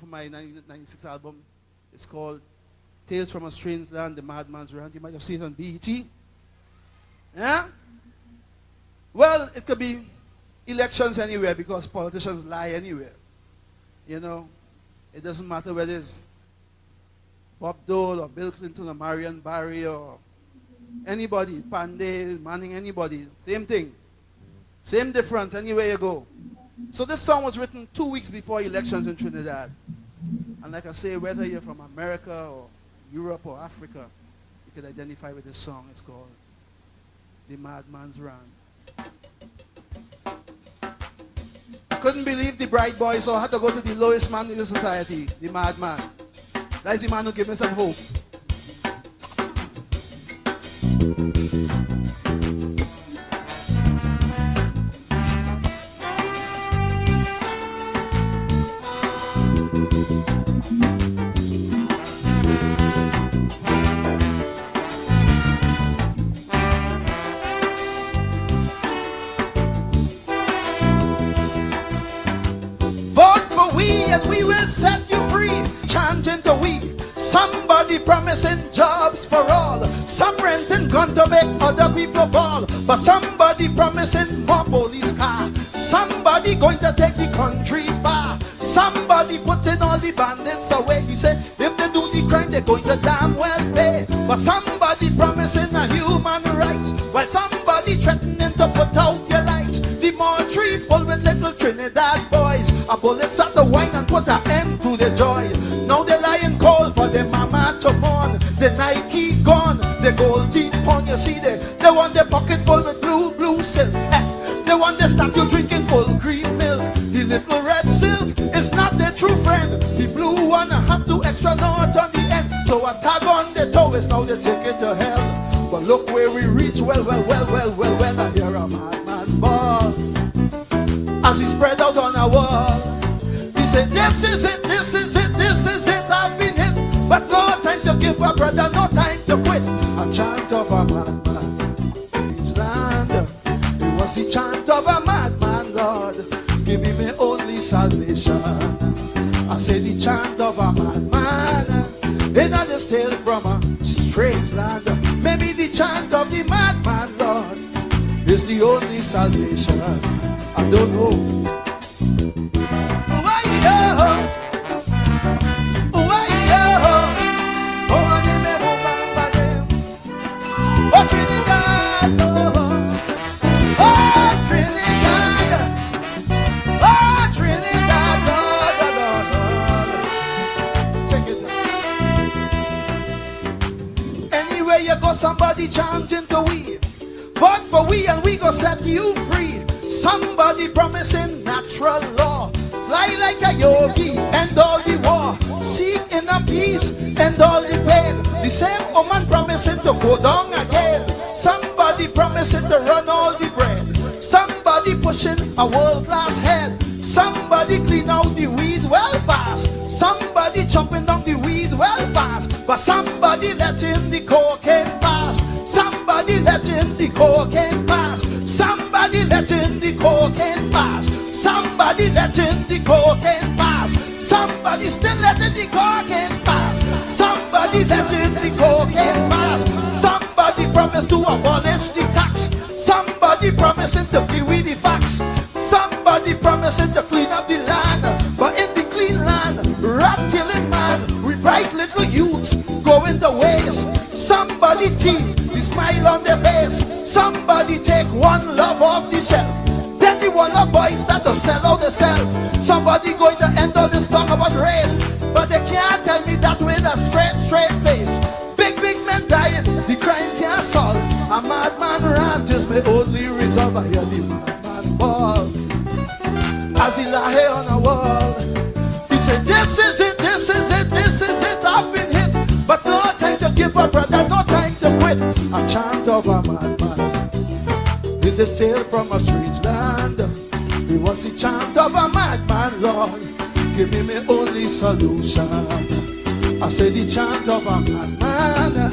of my 1996 album. It's called Tales from a Strange Land, The Madman's Rant. You might have seen it on BET. Yeah? Well, it could be elections anywhere because politicians lie anywhere. You know, it doesn't matter whether it's Bob Dole or Bill Clinton or Marion Barry or anybody, Pandey, Manning, anybody. Same thing. Same difference anywhere you go. So this song was written 2 weeks before elections in Trinidad. And like I say, whether you're from America or Europe or Africa, you can identify with this song. It's called The Madman's Rant. I couldn't believe the bright boy, so I had to go to the lowest man in the society, the madman. That's the man who gave me some hope. We will set you free, chanting to we. Somebody promising jobs for all. Some renting gun to make other people ball. But somebody promising more police car. Somebody going to take the country far. Somebody putting all the bandits away. He said if they do the crime they're going to damn well pay. But somebody promising a human rights, while somebody threatening to put out your lights. The mortuary full with little Trinidad boys. A bullet start to whine and put an end to the joy. Now they're lying cold for the mama to mourn. The Nike gone, the gold teeth pawn. You see they want their pocket full with blue silk. They want the statue drinking full cream milk. The little red silk is not their true friend. The blue one have two extra knot on the end. So a tag on the toe is now they take it to hell. But look where we reach. Well, I hear a madman ball as he spread out on a wall. He said, this is it, I've been hit. But no time to give up, brother, no time to quit. A chant of a madman, each land. It was the chant of a madman, Lord. Give me my only salvation. I say the chant of a madman. It's not just tale from a strange land. Maybe the chant of the madman, Lord, is the only salvation. I don't know. Oh, Trinidad, oh, Trinidad, oh, Trinidad, Lord. Take it down. Anywhere you go, somebody chanting to we. Vote for we and we go set you free. Somebody promising natural law. Fly like a yogi, end all the war. Seek inner peace, end all the pain. The same woman promising to go down again. Somebody promising to run all the bread. Somebody pushing a world-class head. Somebody clean out the weed well fast. Somebody chopping down the weed well fast. But somebody letting the cocaine pass. Somebody letting the cocaine pass. Somebody letting the cocaine pass. Somebody letting the cocaine pass. Somebody still letting the cocaine pass. Somebody letting the cocaine pass. Somebody promised to abolish the tax. Somebody promising to be with the facts. Somebody promising to clean up the land. But in the clean land, rat killing man, we bright little youths going to waste. Somebody thief, the smile on their face. Somebody take one love off the shelf. Then the one of boys start to sell out themselves. Somebody going to end all this talk about race. But they can't tell me that with a straight face. Big men dying, the crime can't solve. A madman rant is my only resolve. I hear the madman ball as he lie on a wall. He said, this is it, I've been hit. But no time to give up, brother, no time to quit. A chant of a madman in this tale from a strange land. It was the chant of a madman, Lord. Give me my only solution. I say the chant of a madman.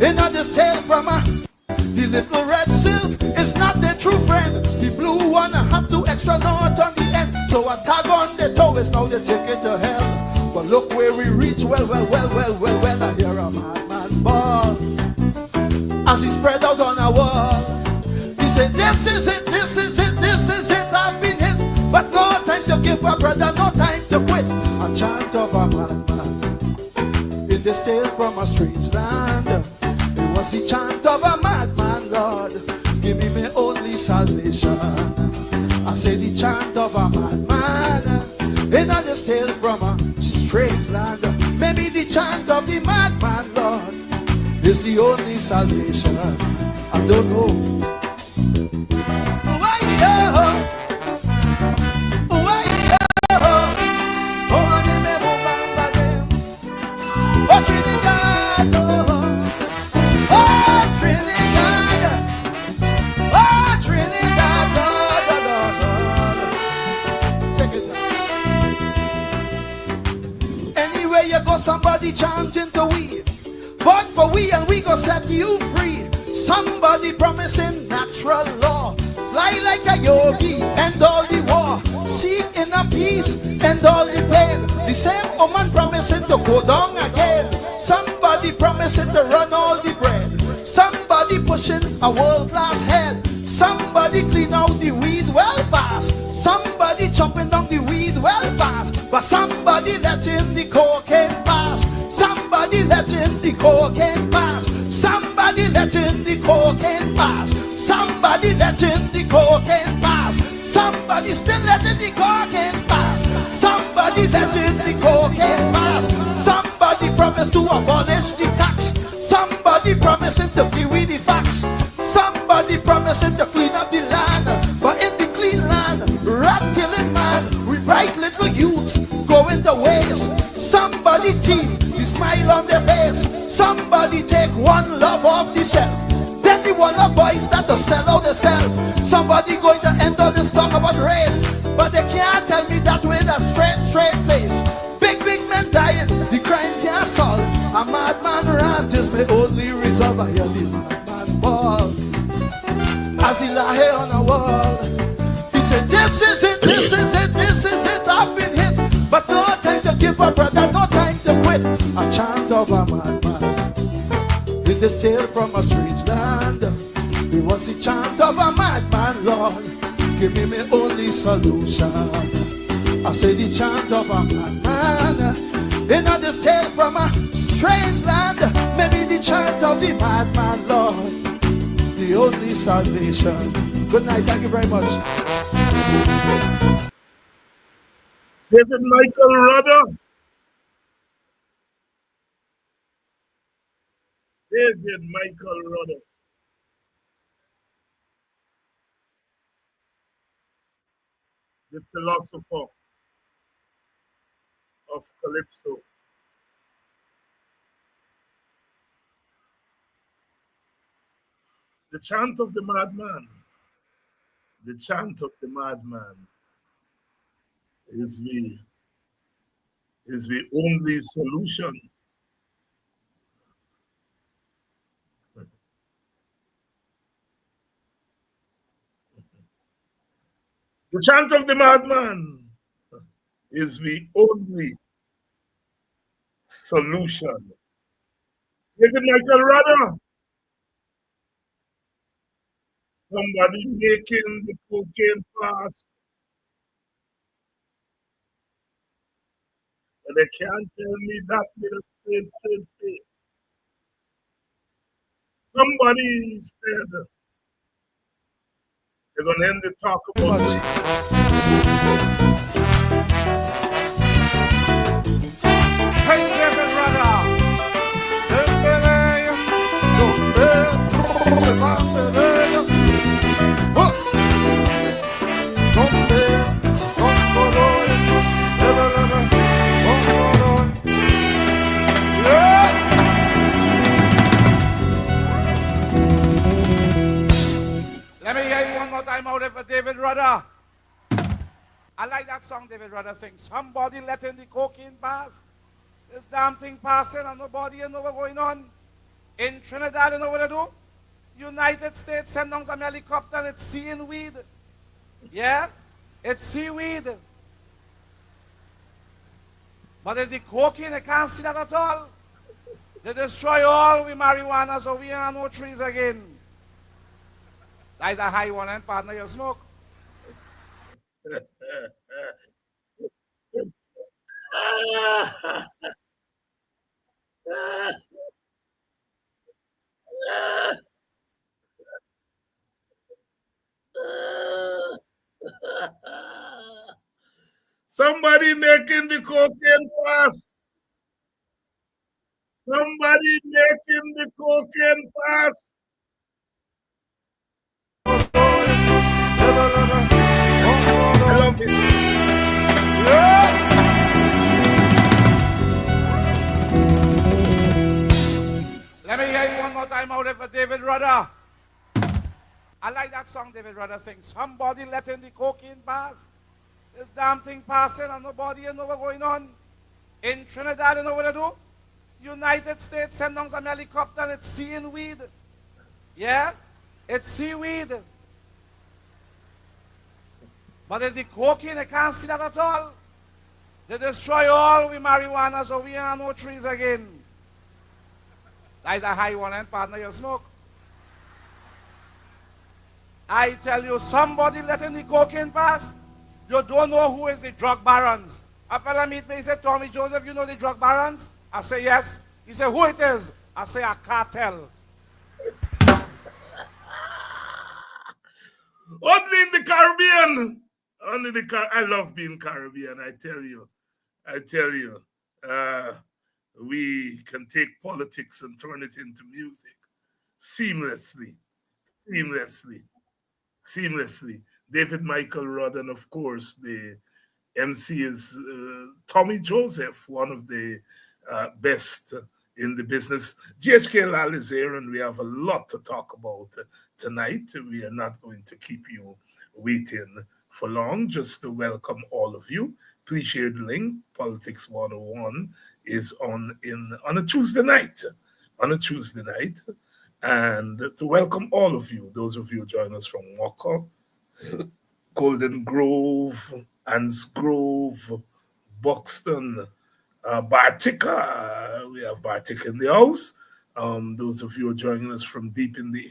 In this tale from a the little red silk is not their true friend. The blue one have two extra knot on the end. So a tag on the toe is now they take it to hell. But Look where we reach, well, I hear a madman ball. As he spread out on a wall, he said, this is it, this is it, this is it, I've been hit. But no time to give up, brother, no time to quit. A chant of a madman, it is tale from a strange land. It was the chant of a madman, Lord, give me my only salvation. I say the chant of a madman, it not just tale from a strange land. Maybe the chant of the madman, Lord, is the only salvation. I don't know. Why, oh, oh, Trinidad, oh, Trinidad, oh, Trinidad, Lord, take it down. Anywhere you go, somebody chanting to we. Vote for we and we go set you free. Somebody promising natural law. Fly like a yogi, end all the war. Seek inner peace, end all the pain. The same woman promising to go down again. Somebody promising to run all the bread. Somebody pushing a world-class head. Somebody clean out the weed well fast. Somebody chopping down the weed well fast. But somebody letting the cocaine pass. Somebody letting the cocaine pass. Somebody letting the cocaine pass. Somebody letting the cocaine pass. Somebody still letting the cocaine pass. Somebody letting the cocaine pass. Somebody promised to abolish the tax. Somebody promising to give with the facts. Somebody promising to clean up the land. But in the clean land, rat killing man, we bright little youths going to waste. Somebody thief, the smile on their face. Somebody take one love off the shelf. Then the one of boys start to sell out themselves. Somebody going to end all this talk about race. But they can't tell me that with a straight face. Big men dying, the crime can't solve. A madman rant is my only resolve. I hear the madman ball as he lay on a wall. He said, this is it, this is it, this is it, I've been hit. But no time to give up, brother, no time to quit. A chant of a madman, in this tale from a strange land. It was the chant of a madman, Lord, give me my only solution. I say the chant of a madman, in this tale from a strange land. Maybe the chant of the madman, Lord, the only salvation. Good night, thank you very much. David Michael Rudder. David Michael Rudder. The philosopher of Calypso. The chant of the madman. The chant of the madman is the only solution. The chant of the madman is the only solution. David Michael Rudder. Somebody making the cocaine pass, and they can't tell me that with a straight face. Somebody said they're gonna end the talk about Hey, David Rudder. Let me hear you one more time out there for David Rudder. I like that song David Rudder sings. Somebody letting the cocaine pass. This damn thing passing and nobody know what's going on. In Trinidad, you know what they do? United States send down some helicopter and it's seeing weed. Yeah? It's seaweed. But it's the cocaine, I can't see that at all. They destroy all we marijuana, so we have no trees again. That is a high one, and partner, you smoke. Somebody making the cocaine pass. Somebody making the cocaine pass. I love it. Yeah. Let me hear you one more time out there for David Rudder. I like that song David Rudder sings. Somebody letting the cocaine pass. This damn thing passing and nobody know what's going on. In Trinidad, you know what they do? United States send down some helicopter and it's seeing weed. Yeah? It's seaweed. But it's the cocaine, I can't see that at all. They destroy all we marijuana, so we have no trees again. That is a high one, and partner, you smoke. I tell you, somebody letting the cocaine pass, you don't know who is the drug barons. A fella meet me, he said, Tommy Joseph, you know the drug barons? I say, yes. He said, who it is? I say, a cartel. Only in the Caribbean. Only I love being Caribbean, I tell you. I tell you. We can take politics and turn it into music seamlessly. Seamlessly. Seamlessly. David Michael Rudd, and of course, the MC is Tommy Joseph, one of the best in the business. GHK Lall is here, and we have a lot to talk about tonight. We are not going to keep you waiting for long. Just to welcome all of you. Please share the link. Politics 101 is on a Tuesday night. On a Tuesday night. And to welcome all of you, those of you join us from Walker, Golden Grove, Anns Grove, Buxton, Bartica. We have Bartica in the house. Those of you who are joining us from deep in the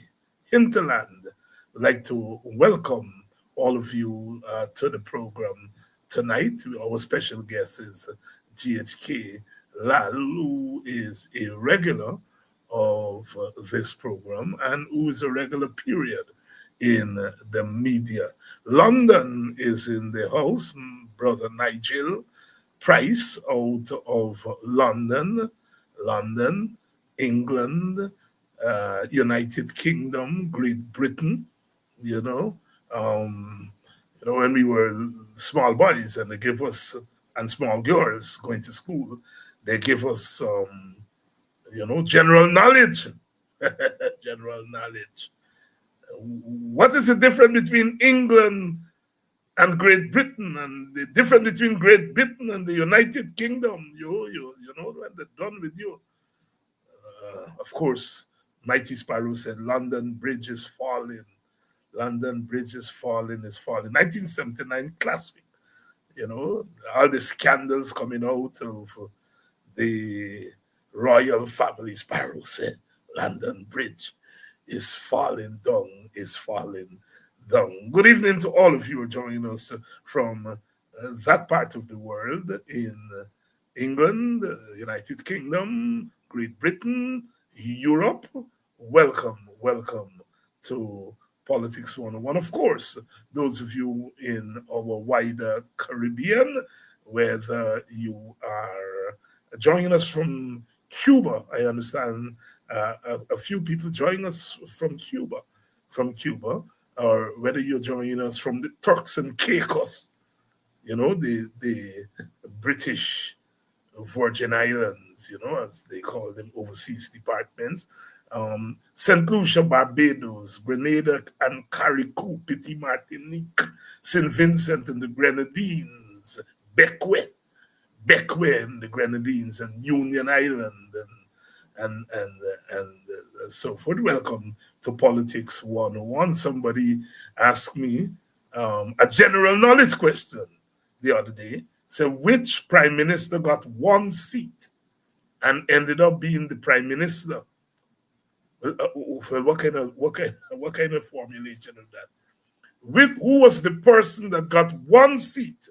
hinterland, I'd like to welcome all of you to the program tonight. Our special guest is GHK Lall, who is a regular of this program and who is a regular period in the media. London is in the house, Brother Nigel Price out of London, England, United Kingdom, Great Britain, you know. When we were small boys and they give us, and small girls going to school, they give us general knowledge. General knowledge. What is the difference between England and Great Britain, and the difference between Great Britain and the United Kingdom? You know when they're done with you. Of course, Mighty Sparrow said, London Bridge is falling. London Bridge is falling, 1979 classic. All the scandals coming out of the royal family. Sparrow said, London Bridge is falling down, is falling down. Good evening to all of you who are joining us from that part of the world, in England, United Kingdom, Great Britain, Europe. Welcome to Politics 101. Of course, those of you in our wider Caribbean, whether you are joining us from Cuba, I understand a few people joining us from Cuba, or whether you're joining us from the Turks and Caicos, the British Virgin Islands, as they call them, overseas departments. St. Lucia, Barbados, Grenada and Carriacou, Petit Martinique, St. Vincent and the Grenadines, Bequia in the Grenadines, and Union Island, and so forth. Welcome to Politics 101. Somebody asked me a general knowledge question the other day. So which prime minister got one seat and ended up being the prime minister? Well, what kind of formulation of that? Who was the person that got one seat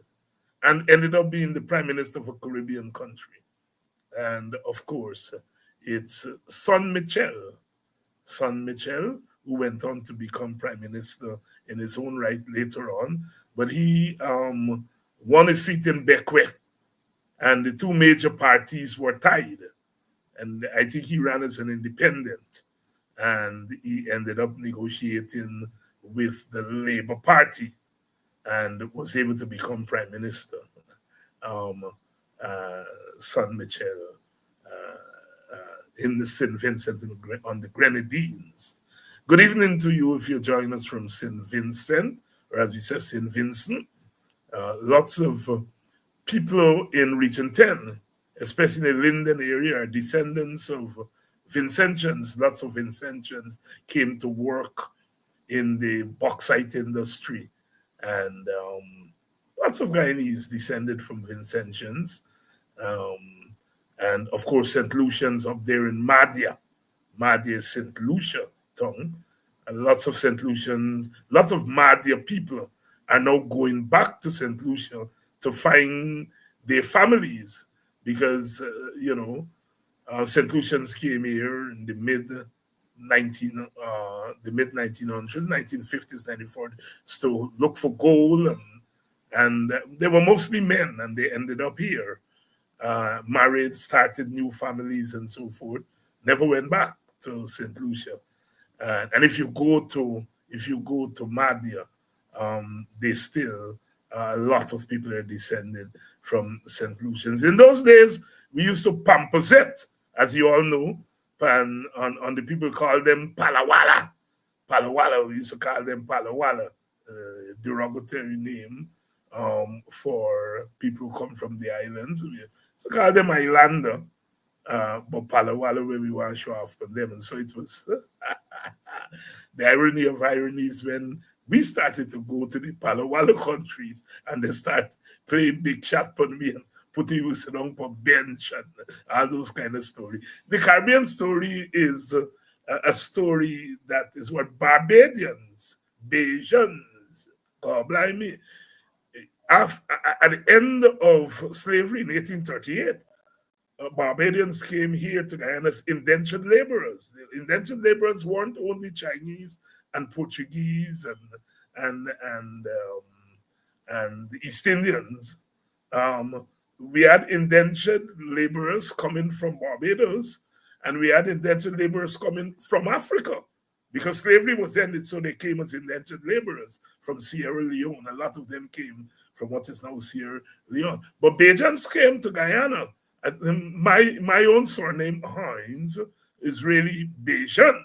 and ended up being the prime minister of a Caribbean country? And of course, it's Son Michel, who went on to become prime minister in his own right later on. But he won a seat in Bekwe, and the two major parties were tied. And I think he ran as an independent, and he ended up negotiating with the Labour Party and was able to become prime minister. Um, Son Michel in the St. Vincent on the Grenadines. Good evening to you if you're joining us from St. Vincent, or as we say, St. Vincent. Lots of people in Region 10, especially in the Linden area, are descendants of Vincentians. Lots of Vincentians came to work in the bauxite industry, and lots of Guyanese descended from Vincentians. And of course, St. Lucians up there in Madia. Madia is St. Lucia tongue. And lots of St. Lucians, lots of Madia people are now going back to St. Lucia to find their families because, St. Lucians came here in the mid 1900s, 1950s, 1940s, to look for gold, and they were mostly men, and they ended up here. Married, started new families, and so forth. Never went back to St. Lucia. And if you go to Madia, they still a lot of people are descended from St. Lucians. In those days, we used to pamposette, as you all know, and on the people call them Palawala. Palawala, we used to call them Palawala, derogatory name for people who come from the islands. We used to call them Islander, but Palawala where we want to show off on them. And so it was the irony of ironies when we started to go to the Palawala countries and they start playing big shot on me and putting you sit on a bench and all those kind of stories. The Caribbean story is a story that is what Barbadians, Bajans, God blimey, at the end of slavery in 1838, Barbadians came here to Guyana as indentured laborers. The indentured laborers weren't only Chinese and Portuguese and the East Indians. We had indentured laborers coming from Barbados, and we had indentured laborers coming from Africa because slavery was ended, so they came as indentured laborers from Sierra Leone. A lot of them came from what is now Sierra Leone. But Bajans came to Guyana. My own surname, Hines, is really Bajan.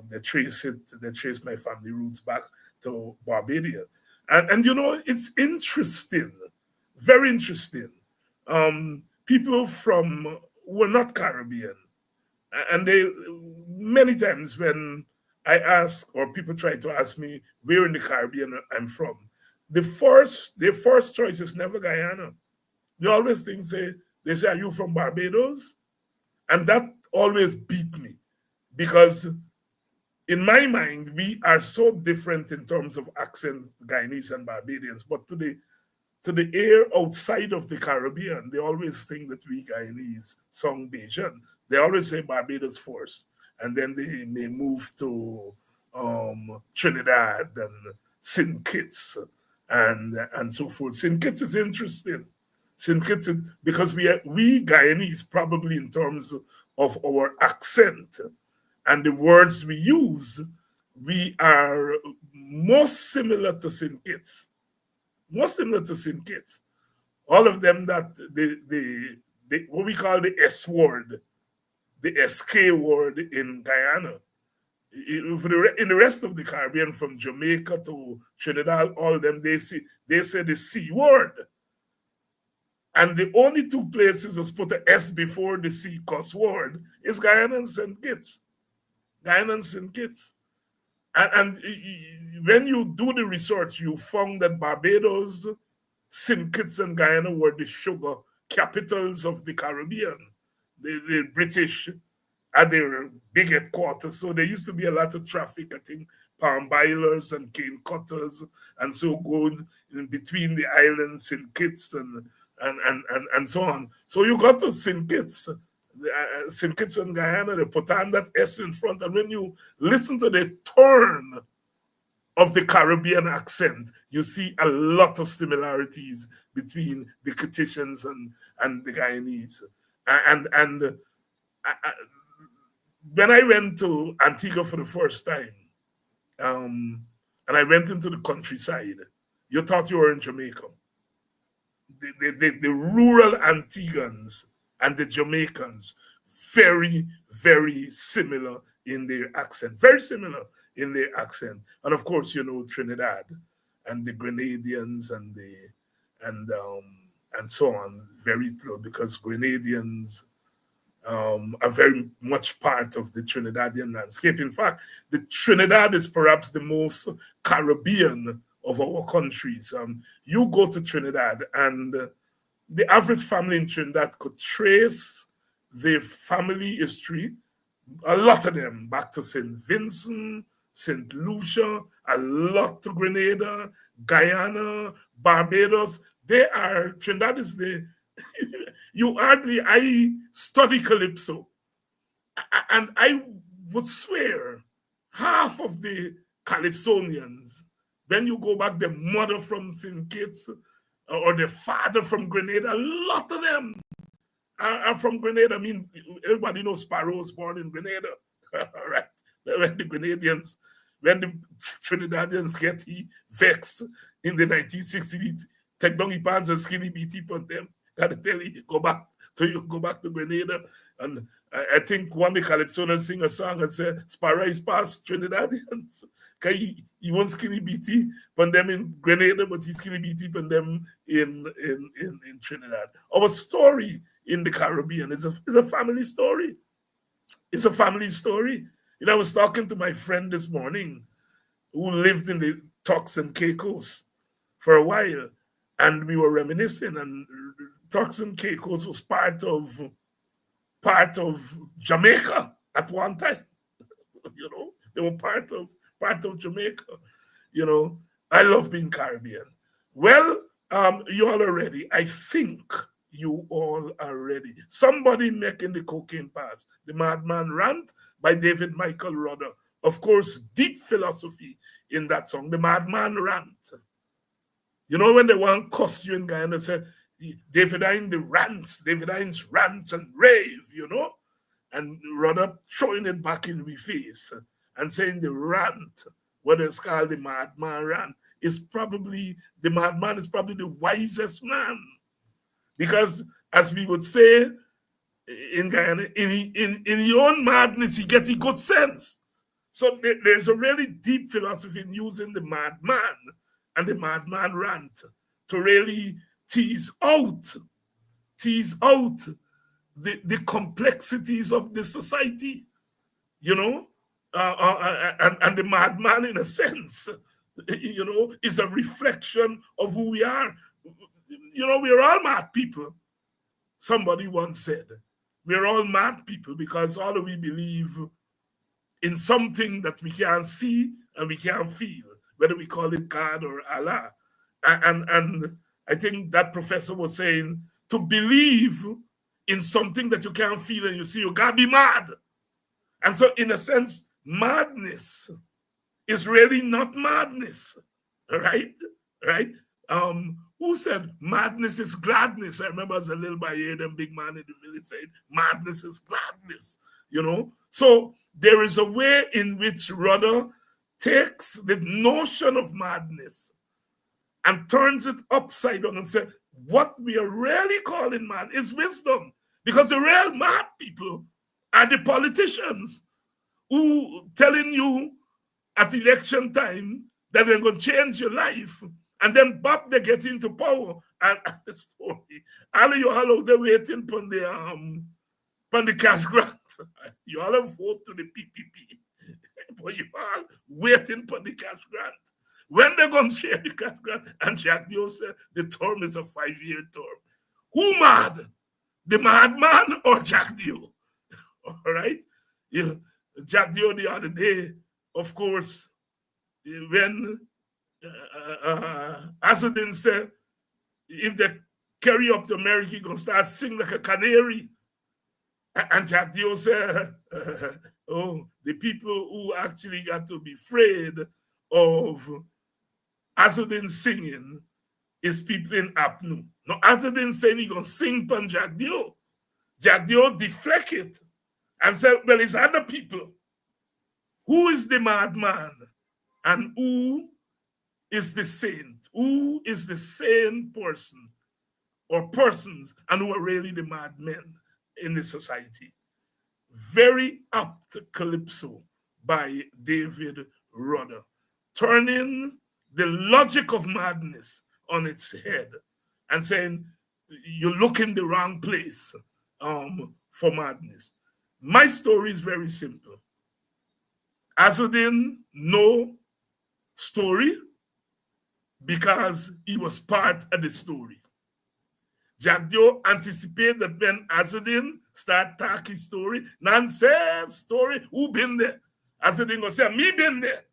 They trace my family roots back to Barbadia. And it's interesting, very interesting. People from were not Caribbean. And they many times when I ask or people try to ask me where in the Caribbean I'm from, their first choice is never Guyana. They always they say, are you from Barbados? And that always beat me because in my mind, we are so different in terms of accent, Guyanese and Barbadians, but to the air outside of the Caribbean, they always think that we Guyanese sound Bajan. They always say Barbados first, and then they may move to Trinidad and St. Kitts and so forth. St. Kitts is interesting. St. Kitts is, because we Guyanese, probably in terms of our accent and the words we use, we are most similar to St. Kitts. Most similar to St. Kitts. All of them that the what we call the S word, the SK word in Guyana. In the rest of the Caribbean, from Jamaica to Trinidad, all of them, they say the C word. And the only two places that's put an S before the C cuss word is Guyana and St. Kitts. Guyana and St. Kitts. And when you do the research, you found that Barbados, St. Kitts and Guyana were the sugar capitals of the Caribbean. The British had their big headquarters, so there used to be a lot of traffic, I think, palm boilers and cane cutters, and so going in between the islands, St. Kitts and so on. So you got to St. Kitts, St. Kitts and Guyana, they put on that S in front, and when you listen to the turn of the Caribbean accent, you see a lot of similarities between the Kittitians and the Guyanese. And when I went to Antigua for the first time, and I went into the countryside, you thought you were in Jamaica. The rural Antiguans and the Jamaicans, very, very similar in their accent, very similar in their accent. And of course, you know, Trinidad and the Grenadians and so on, very little, because Grenadians are very much part of the Trinidadian landscape. In fact, the Trinidad is perhaps the most Caribbean of our countries. You go to Trinidad, and the average family in Trinidad could trace their family history, a lot of them, back to St. Vincent, St. Lucia, a lot to Grenada, Guyana, Barbados. Trinidad is the, I study Calypso, and I would swear half of the Calypsonians, when you go back, the mother from St. Kitts or the father from Grenada, a lot of them are from Grenada. I mean, everybody knows Sparrow was born in Grenada, right? When the Grenadians, when the Trinidadians get vexed in the 1960s, take down the pants and skinny BT on them. Gotta tell you, go back to Grenada. And I think one of the Calypsonians sing a song and say, Sparrow is past Trinidadians. He won't skinny BT on them in Grenada, but he's skinny BT on them in Trinidad. Our story in the Caribbean is a family story. It's a family story. You know, I was talking to my friend this morning who lived in the Turks and Caicos for a while, and we were reminiscing, and Turks and Caicos was part of Jamaica at one time. You know, they were part of Jamaica. You know, I love being Caribbean. Well, you all are ready. I think you all are ready. Somebody making the cocaine pass. The Madman Rant by David Michael Rudder. Of course, deep philosophy in that song, The Madman Rant. You know, when they want to cuss you in Guyana, say, David Hines the rants, David Hines rants and rave, you know, and Rudder throwing it back in the face and saying the rant, what is called the Madman Rant, the madman is probably the wisest man. Because, as we would say in Guyana, in your own madness, you get a good sense. So there's a really deep philosophy in using the madman and the Madman Rant to really tease out the complexities of the society, you know, and the madman, in a sense, you know, is a reflection of who we are. You know, we're all mad people. Somebody once said, we're all mad people because all of we believe in something that we can't see and we can't feel, whether we call it God or Allah. And I think that professor was saying, to believe in something that you can't feel and you see, you gotta be mad. And so, in a sense, madness is really not madness, right? Who said madness is gladness? I remember as a little boy, I heard them big man in the village saying, madness is gladness, you know? So there is a way in which Rudder takes the notion of madness and turns it upside down and says, what we are really calling mad is wisdom. Because the real mad people are the politicians who telling you at election time that they're going to change your life. And then Bob, they get into power. And the story, all of you all out there waiting for the cash grant. You all have vote to the PPP. but you all waiting for the cash grant. When they're going to share the cash grant, and Jack Dio said the term is a 5-year term. Who mad? The madman or Jack Dio? All right? Yeah. Jack Dio the other day, of course, when Asudin said, if they carry up to America, he's going to start singing like a canary. And Jack Dio said, oh, the people who actually got to be afraid of Asudin singing is people in Apnu. Now, Asudin saying he's going to sing pan Jack Dio. Jack Dio deflect it and said, well, it's other people. Who is the madman? And who is the saint? Who is the sane person or persons and who are really the madmen in the society? Very apt calypso by David Rudder, turning the logic of madness on its head and saying, you look in the wrong place for madness. My story is very simple. Asudin, no story because he was part of the story. Jack Dio anticipated that when Asudin start talking story, nonsense story, who been there? Asudin gonna say, me been there.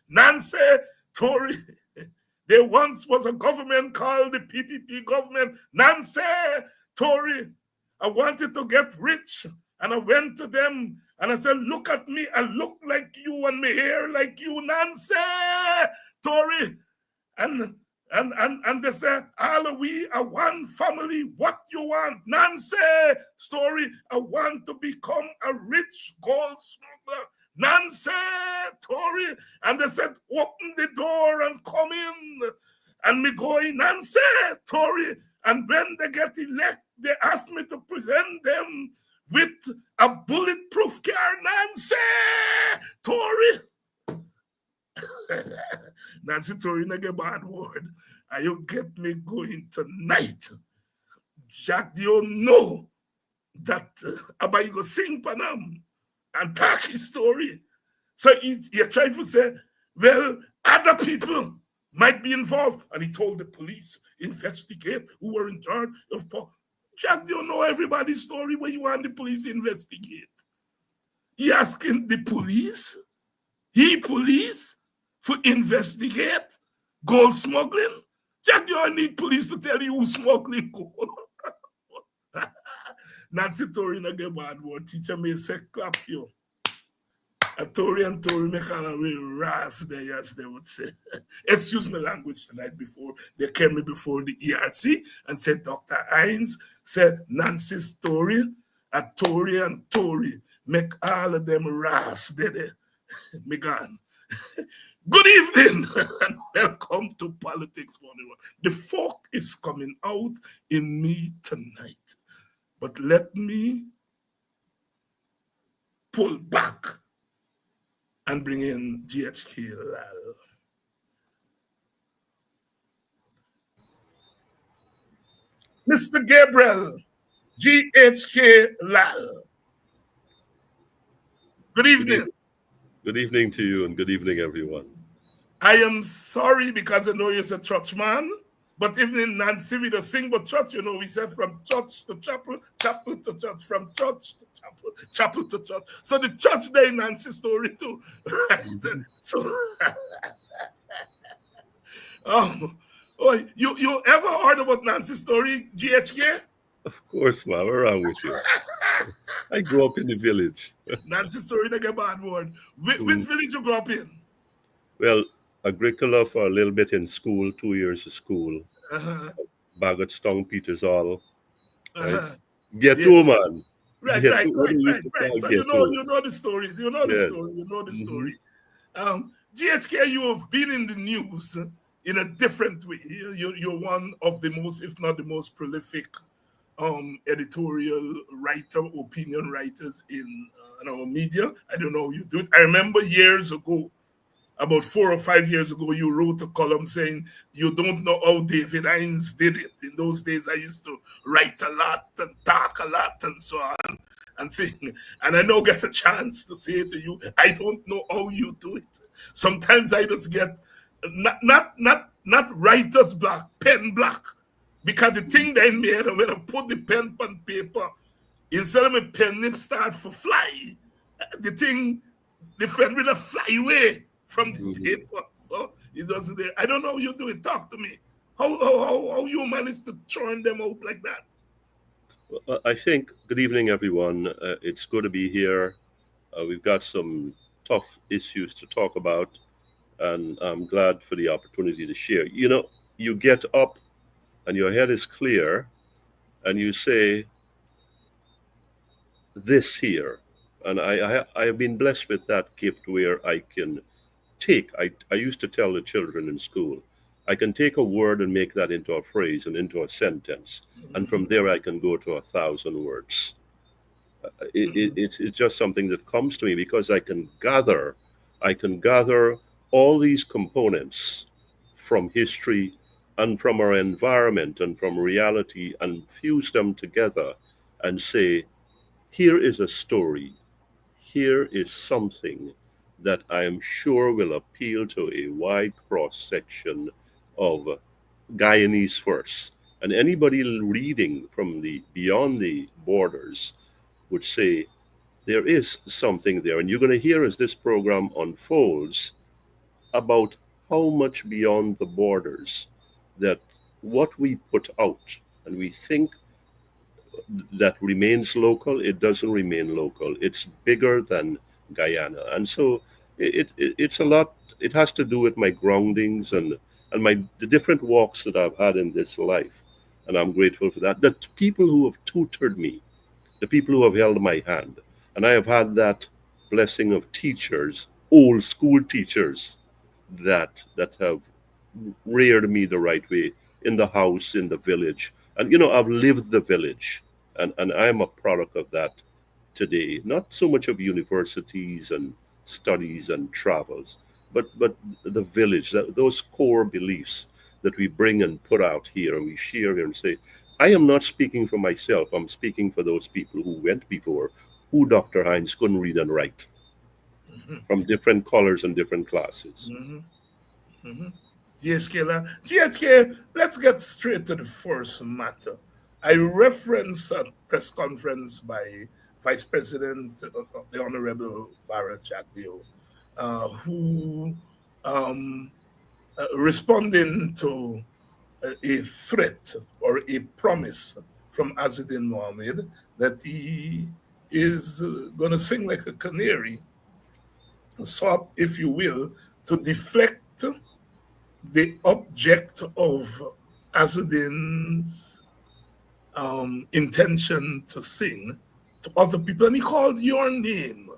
Nonsense story. There once was a government called the PPP government. Nonsense story. I wanted to get rich and I went to them and I said, look at me, I look like you and my hair like you, Nancy, Tory. And they say, all of we are one family, what you want? Nancy, story, I want to become a rich gold smuggler. Nancy, Tory. And they said, open the door and come in. And me going, Nancy, Tory. And when they get elected, they asked me to present them with a bulletproof car, Nancy Tory. Nancy Tory, not a bad word. And you get me going tonight. Jack, do you know that Abba go sing Panam and talk his story? So he tried to say, well, other people might be involved. And he told the police, investigate who were in charge of Jack, do you know everybody's story where you want the police to investigate? He asking the police, police, for investigate gold smuggling? Jack, do you need police to tell you who's smuggling gold? Nancy Tory not get bad word. Teacher may say clap you. A Tory and Tory make a real ras there, as they would say. Excuse my language tonight before they came me before the ERC and said Dr. Hines said Nancy's story, a Tory and Tory make all of them ras there. Megan. Good evening and welcome to Politics 101. The fork is coming out in me tonight. But let me pull back and bring in GHK Lall. Mr. Gabriel, GHK Lall. Good evening. Good evening to you and good evening, everyone. I am sorry because I know you're a church man, but even Nancy, we don't sing but church, you know, we said from church to chapel, chapel to church, from church to chapel, chapel to church. So the church day Nancy story too. Right? So, you ever heard about Nancy's story, GHK? Of course, man. What's wrong with you? I grew up in the village. Nancy's story, not a bad word. Which village you grew up in? Well, agriculture for a little bit in school, 2 years of school. Bagotstown, Peters Hall. Right? Get two, man. Right. So you know the story. You know the story. GHK, you have been in the news in a different way. You're one of the most, if not the most prolific editorial writer, opinion writers in our media. I don't know how you do it. I remember years ago, about 4 or 5 years ago, you wrote a column saying you don't know how David Hines did it. In those days, I used to write a lot and talk a lot and so on. and thing. And I now get a chance to say to you, I don't know how you do it. Sometimes I just get not writer's block, pen block. Because the thing that in me, when I put the pen on paper, instead of my pen nip start for fly, the thing, the pen will fly away from the Mhm. paper. So it doesn't there. I don't know how you do it. Talk to me. How you manage to churn them out like that? I think, good evening, everyone. It's good to be here. We've got some tough issues to talk about, and I'm glad for the opportunity to share. You know, you get up and your head is clear, and you say, this here. And I have been blessed with that gift where I can I used to tell the children in school, I can take a word and make that into a phrase and into a sentence. And from Mhm, there, I can go to 1,000 words. mhm, It's just something that comes to me because I can gather all these components from history and from our environment and from reality and fuse them together and say, here is a story. Here is something that I am sure will appeal to a wide cross section of Guyanese first. And anybody reading from the beyond the borders would say there is something there. And you're going to hear as this program unfolds about how much beyond the borders that what we put out and we think that remains local, it doesn't remain local. It's bigger than Guyana, and so it's a lot. It has to do with my groundings and my the different walks that I've had in this life, and I'm grateful for that. The people who have tutored me, the people who have held my hand, and I have had that blessing of teachers, old school teachers, that have reared me the right way in the house, in the village. And you know, I've lived the village, and I'm a product of that today. Not so much of universities and studies and travels, but the village, those core beliefs that we bring and put out here and we share here and say, I am not speaking for myself. I'm speaking for those people who went before, who Dr. Hines couldn't read and write, mhm, from different colors and different classes. mhm, mhm. GHK, GHK, let's get straight to the first matter. I reference a press conference by Vice President, the Honorable Barrett Jagdeo, who, um, responding to a threat or a promise from Azadin Mohammed that he is going to sing like a canary, sought, if you will, to deflect the object of Azadin's intention to sing to other people. And he called your name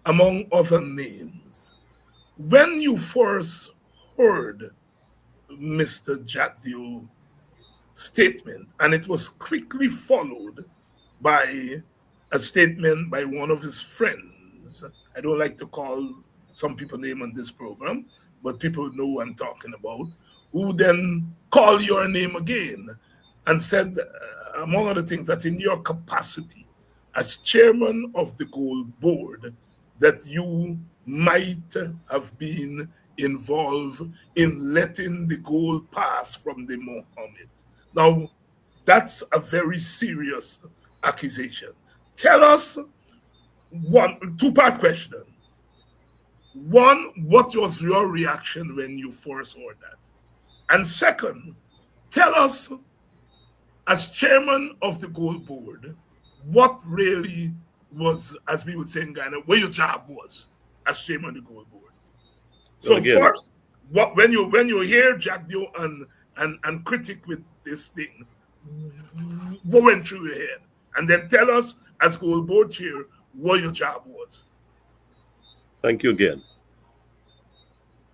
among other names. When you first heard Mr. Jagdeo statement, and it was quickly followed by a statement by one of his friends. I don't like to call some people name on this program, but people know who I'm talking about, who then call your name again and said, among other things, that in your capacity as chairman of the gold board, that you might have been involved in letting the gold pass from the Mohammed. Now, that's a very serious accusation. Tell us one two-part question. One, what was your reaction when you first heard that? And second, tell us, as chairman of the gold board, what really was, as we would say in Ghana, what your job was as chairman of the gold board. Well, So again, first, what when you hear Jack Dio and critic with this thing, what went through your head? And then tell us, as gold board chair, what your job was. thank you again.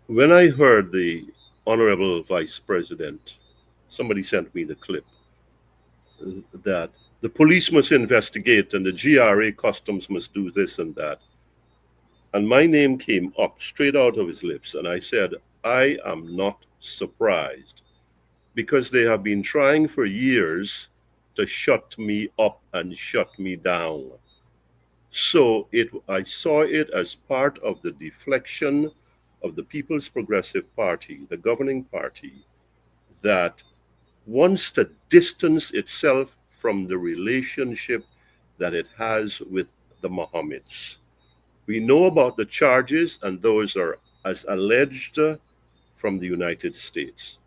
When I heard the Honorable Vice President, somebody sent me the clip that the police must investigate and the GRA customs must do this and that. And my name came up straight out of his lips. And I said, I am not surprised because they have been trying for years to shut me up and shut me down. So I saw it as part of the deflection of the People's Progressive Party, the governing party, that wants to distance itself from the relationship that it has with the Mohammeds. We know about the charges, and those are as alleged from the United States.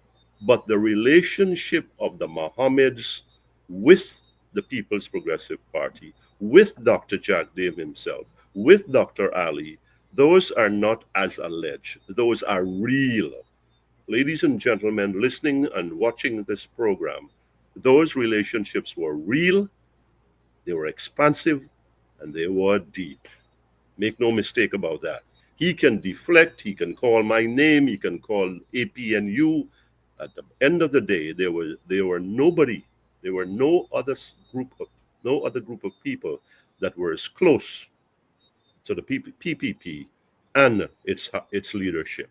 But the relationship of the Mohammeds with the People's Progressive Party, with Dr. Jack Dave himself, with Dr. Ali, those are not as alleged. Those are real. Ladies and gentlemen, listening and watching this program, those relationships were real, they were expansive, and they were deep. Make no mistake about that. He can deflect, he can call my name, he can call APNU. At the end of the day, there were nobody, there were no other group of people that were as close to the PPP and its leadership.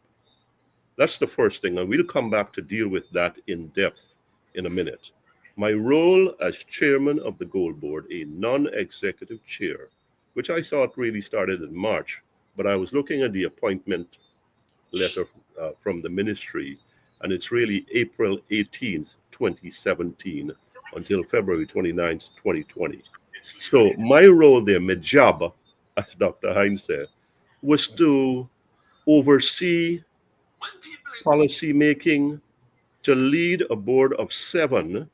That's the first thing, and we'll come back to deal with that in depth in a minute. My role as chairman of the Gold Board, a non executive chair, which I thought really started in March, but I was looking at the appointment letter from the ministry, and it's really April 18th, 2017, until February 29th, 2020. So my role there, my job, as Dr. Hines said, was to oversee policy making, to lead a board of 7,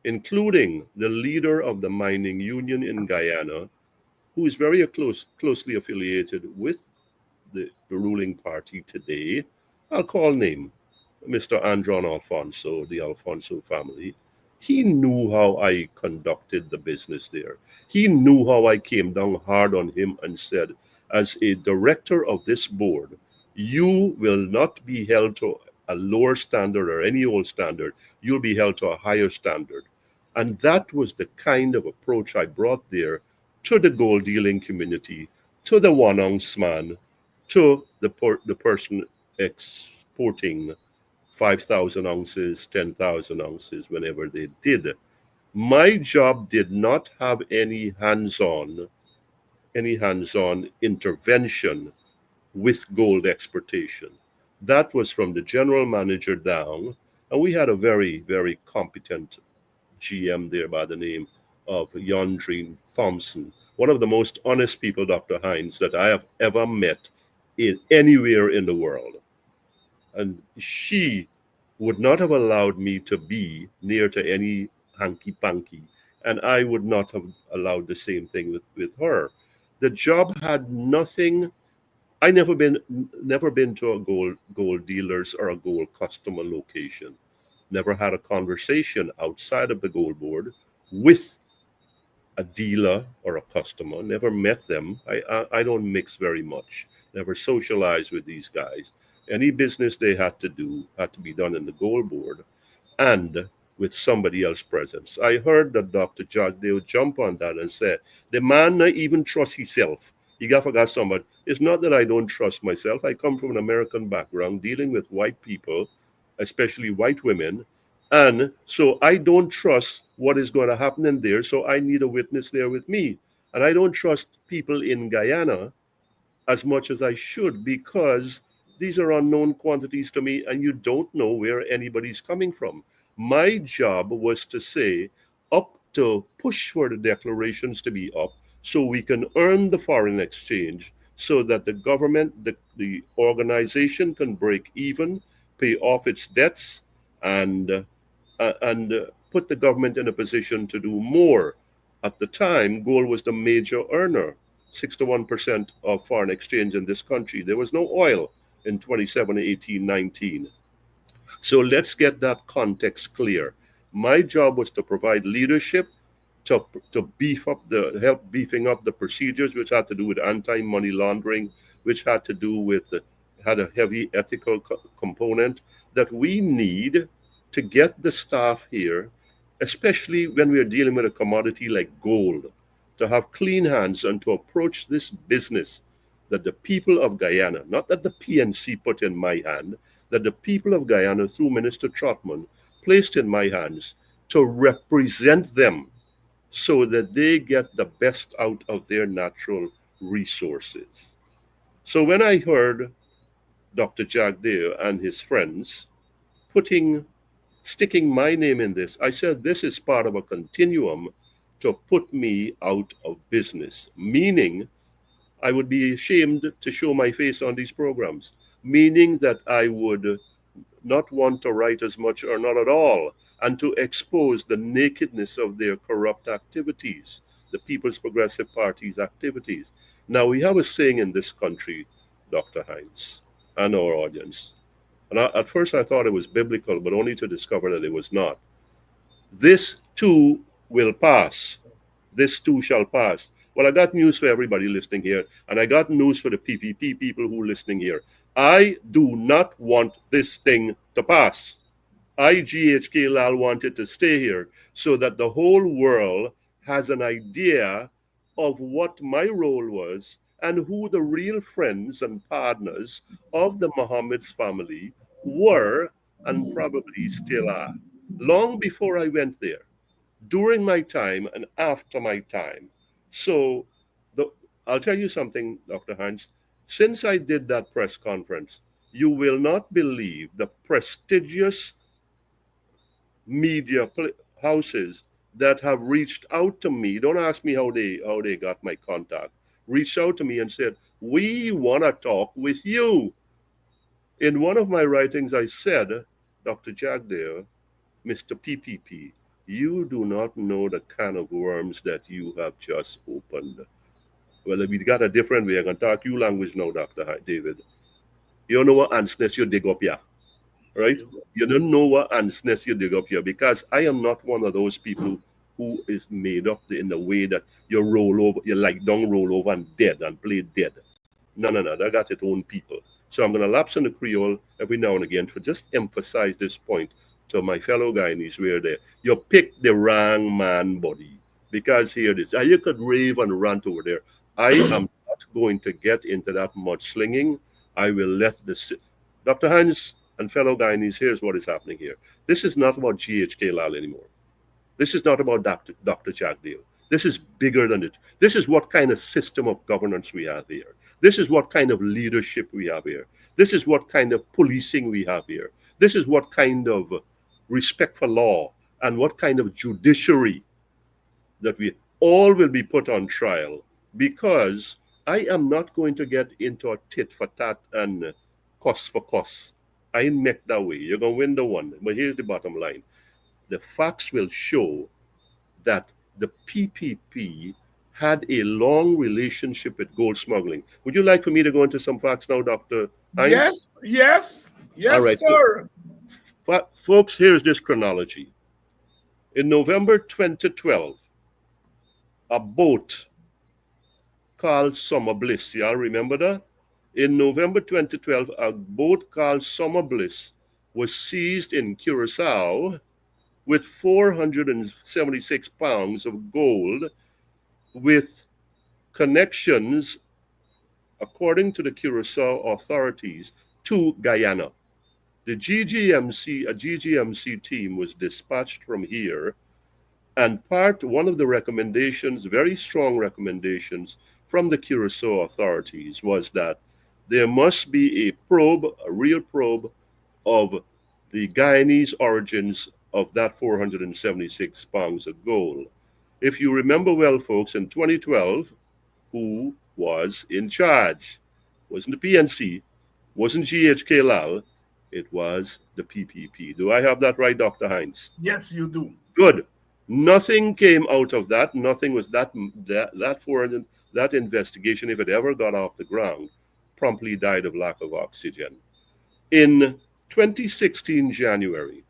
including the leader of the mining union in Guyana, who is very closely affiliated with the ruling party today. I'll call name Mr. Andron Alfonso, the Alfonso family. He knew how I conducted the business there. He knew how I came down hard on him and said, as a director of this board, you will not be held to a lower standard or any old standard. You'll be held to a higher standard. And that was the kind of approach I brought there to the gold dealing community, to the one ounce man, to the person exporting 5,000 ounces, 10,000 ounces, whenever they did. My job did not have any hands-on intervention with gold exportation. That was from the general manager down, and we had a very, very competent GM there by the name of Yondrine Thompson, one of the most honest people, Dr. Hines, that I have ever met in anywhere in the world. And she would not have allowed me to be near to any hanky panky, and I would not have allowed the same thing with her. The job had nothing. I never been to a gold dealers or a gold customer location. Never had a conversation outside of the gold board with a dealer or a customer. Never met them. I don't mix very much. Never socialized with these guys. Any business they had to do had to be done in the gold board and with somebody else presence. I heard that Dr. Jack, they would jump on that and say, the man not even trust himself. He got forgot somebody. It's not that I don't trust myself. I come from an American background dealing with white people, especially white women. And so I don't trust what is going to happen in there. So I need a witness there with me. And I don't trust people in Guyana as much as I should, because these are unknown quantities to me and you don't know where anybody's coming from. My job was to say, up to push for the declarations to be up so we can earn the foreign exchange so that the government, the organization can break even, pay off its debts, and put the government in a position to do more. At the time, gold was the major earner, 61% of foreign exchange in this country. There was no oil in 2018, 19. So let's get that context clear. My job was to provide leadership, to help beefing up the procedures, which had to do with anti-money laundering, which had to do with, had a heavy ethical component that we need to get the staff here, especially when we're dealing with a commodity like gold, to have clean hands and to approach this business that the people of Guyana, not that the PNC put in my hand, that the people of Guyana, through Minister Trotman, placed in my hands to represent them so that they get the best out of their natural resources. So when I heard Dr. Jagdeo and his friends putting sticking my name in this, I said this is part of a continuum to put me out of business, meaning I would be ashamed to show my face on these programs, meaning that I would not want to write as much or not at all, and to expose the nakedness of their corrupt activities, the People's Progressive Party's activities. Now, we have a saying in this country, Dr. Hines, and our audience, and at first I thought it was biblical, but only to discover that it was not. This too will pass. This too shall pass. Well, I got news for everybody listening here, and I got news for the PPP people who are listening here. I do not want this thing to pass. GHK Lall, wanted to stay here so that the whole world has an idea of what my role was and who the real friends and partners of the Mohammed's family were and probably still are. Long before I went there, during my time and after my time. So the, I'll tell you something, Dr. Hans. Since I did that press conference, you will not believe the prestigious media houses that have reached out to me. Don't ask me how they got my contact. Reached out to me and said, "We want to talk with you." In one of my writings, I said, Dr. Jagdeo, Mr. PPP, you do not know the can of worms that you have just opened. Well, we got a different way. I can talk you language now, Dr. David. You know what ants nest you dig up here, right? You don't know what ants nest you dig up here, because I am not one of those people who is made up in the way that you roll over, you like down, roll over and dead and play dead. No, that got its own people. So I'm going to lapse in the Creole every now and again to just emphasize this point to my fellow Guyanese where there. You picked the wrong man, buddy. Because here it is. You could rave and rant over there. I am not going to get into that mudslinging. I will let the Dr. Hines and fellow Guyanese, here's what is happening here. This is not about GHK Lall anymore. This is not about Dr. Jagdeo. This is bigger than it. This is what kind of system of governance we have here. This is what kind of leadership we have here. This is what kind of policing we have here. This is what kind of respect for law and what kind of judiciary that we all will be put on trial, because I am not going to get into a tit for tat and cost for cost. I ain't make that way. You're going to win the one. But here's the bottom line. The facts will show that the PPP had a long relationship with gold smuggling. Would you like for me to go into some facts now, Dr. Hines? Yes, All right, sir. So, folks, here's this chronology. In November 2012, a boat called Summer Bliss, y'all remember that? In November 2012, a boat called Summer Bliss was seized in Curacao with 476 pounds of gold with connections, according to the Curacao authorities, to Guyana. A GGMC team was dispatched from here, and one of the recommendations, very strong recommendations from the Curacao authorities, was that there must be a real probe of the Guyanese origins of that 476 pounds of gold. If you remember well, folks, in 2012, who was in charge? Wasn't the PNC, wasn't GHK Lall, it was the PPP. Do I have that right, Dr. Hines? Yes, you do. Good. Nothing came out of that. Nothing was that investigation, if it ever got off the ground, promptly died of lack of oxygen. In 2016 January,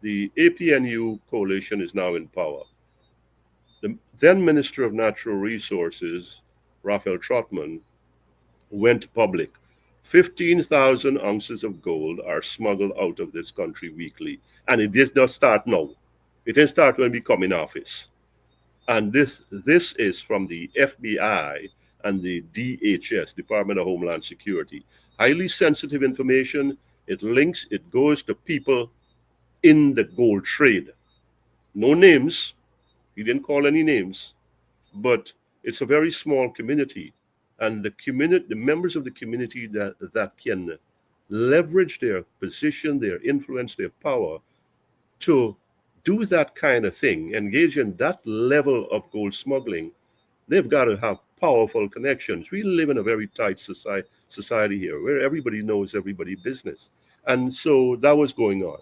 the APNU coalition is now in power. The then Minister of Natural Resources, Raphael Trotman, went public. 15,000 ounces of gold are smuggled out of this country weekly. And it did not start now. It didn't start when we come in office. And this is from the FBI and the DHS, Department of Homeland Security. Highly sensitive information. It goes to people in the gold trade. No names, He didn't call any names, but it's a very small community. And the members of the community that can leverage their position, their influence, their power to do that kind of thing, engage in that level of gold smuggling, they've got to have powerful connections. We live in a very tight society here where everybody knows everybody's business. And so that was going on.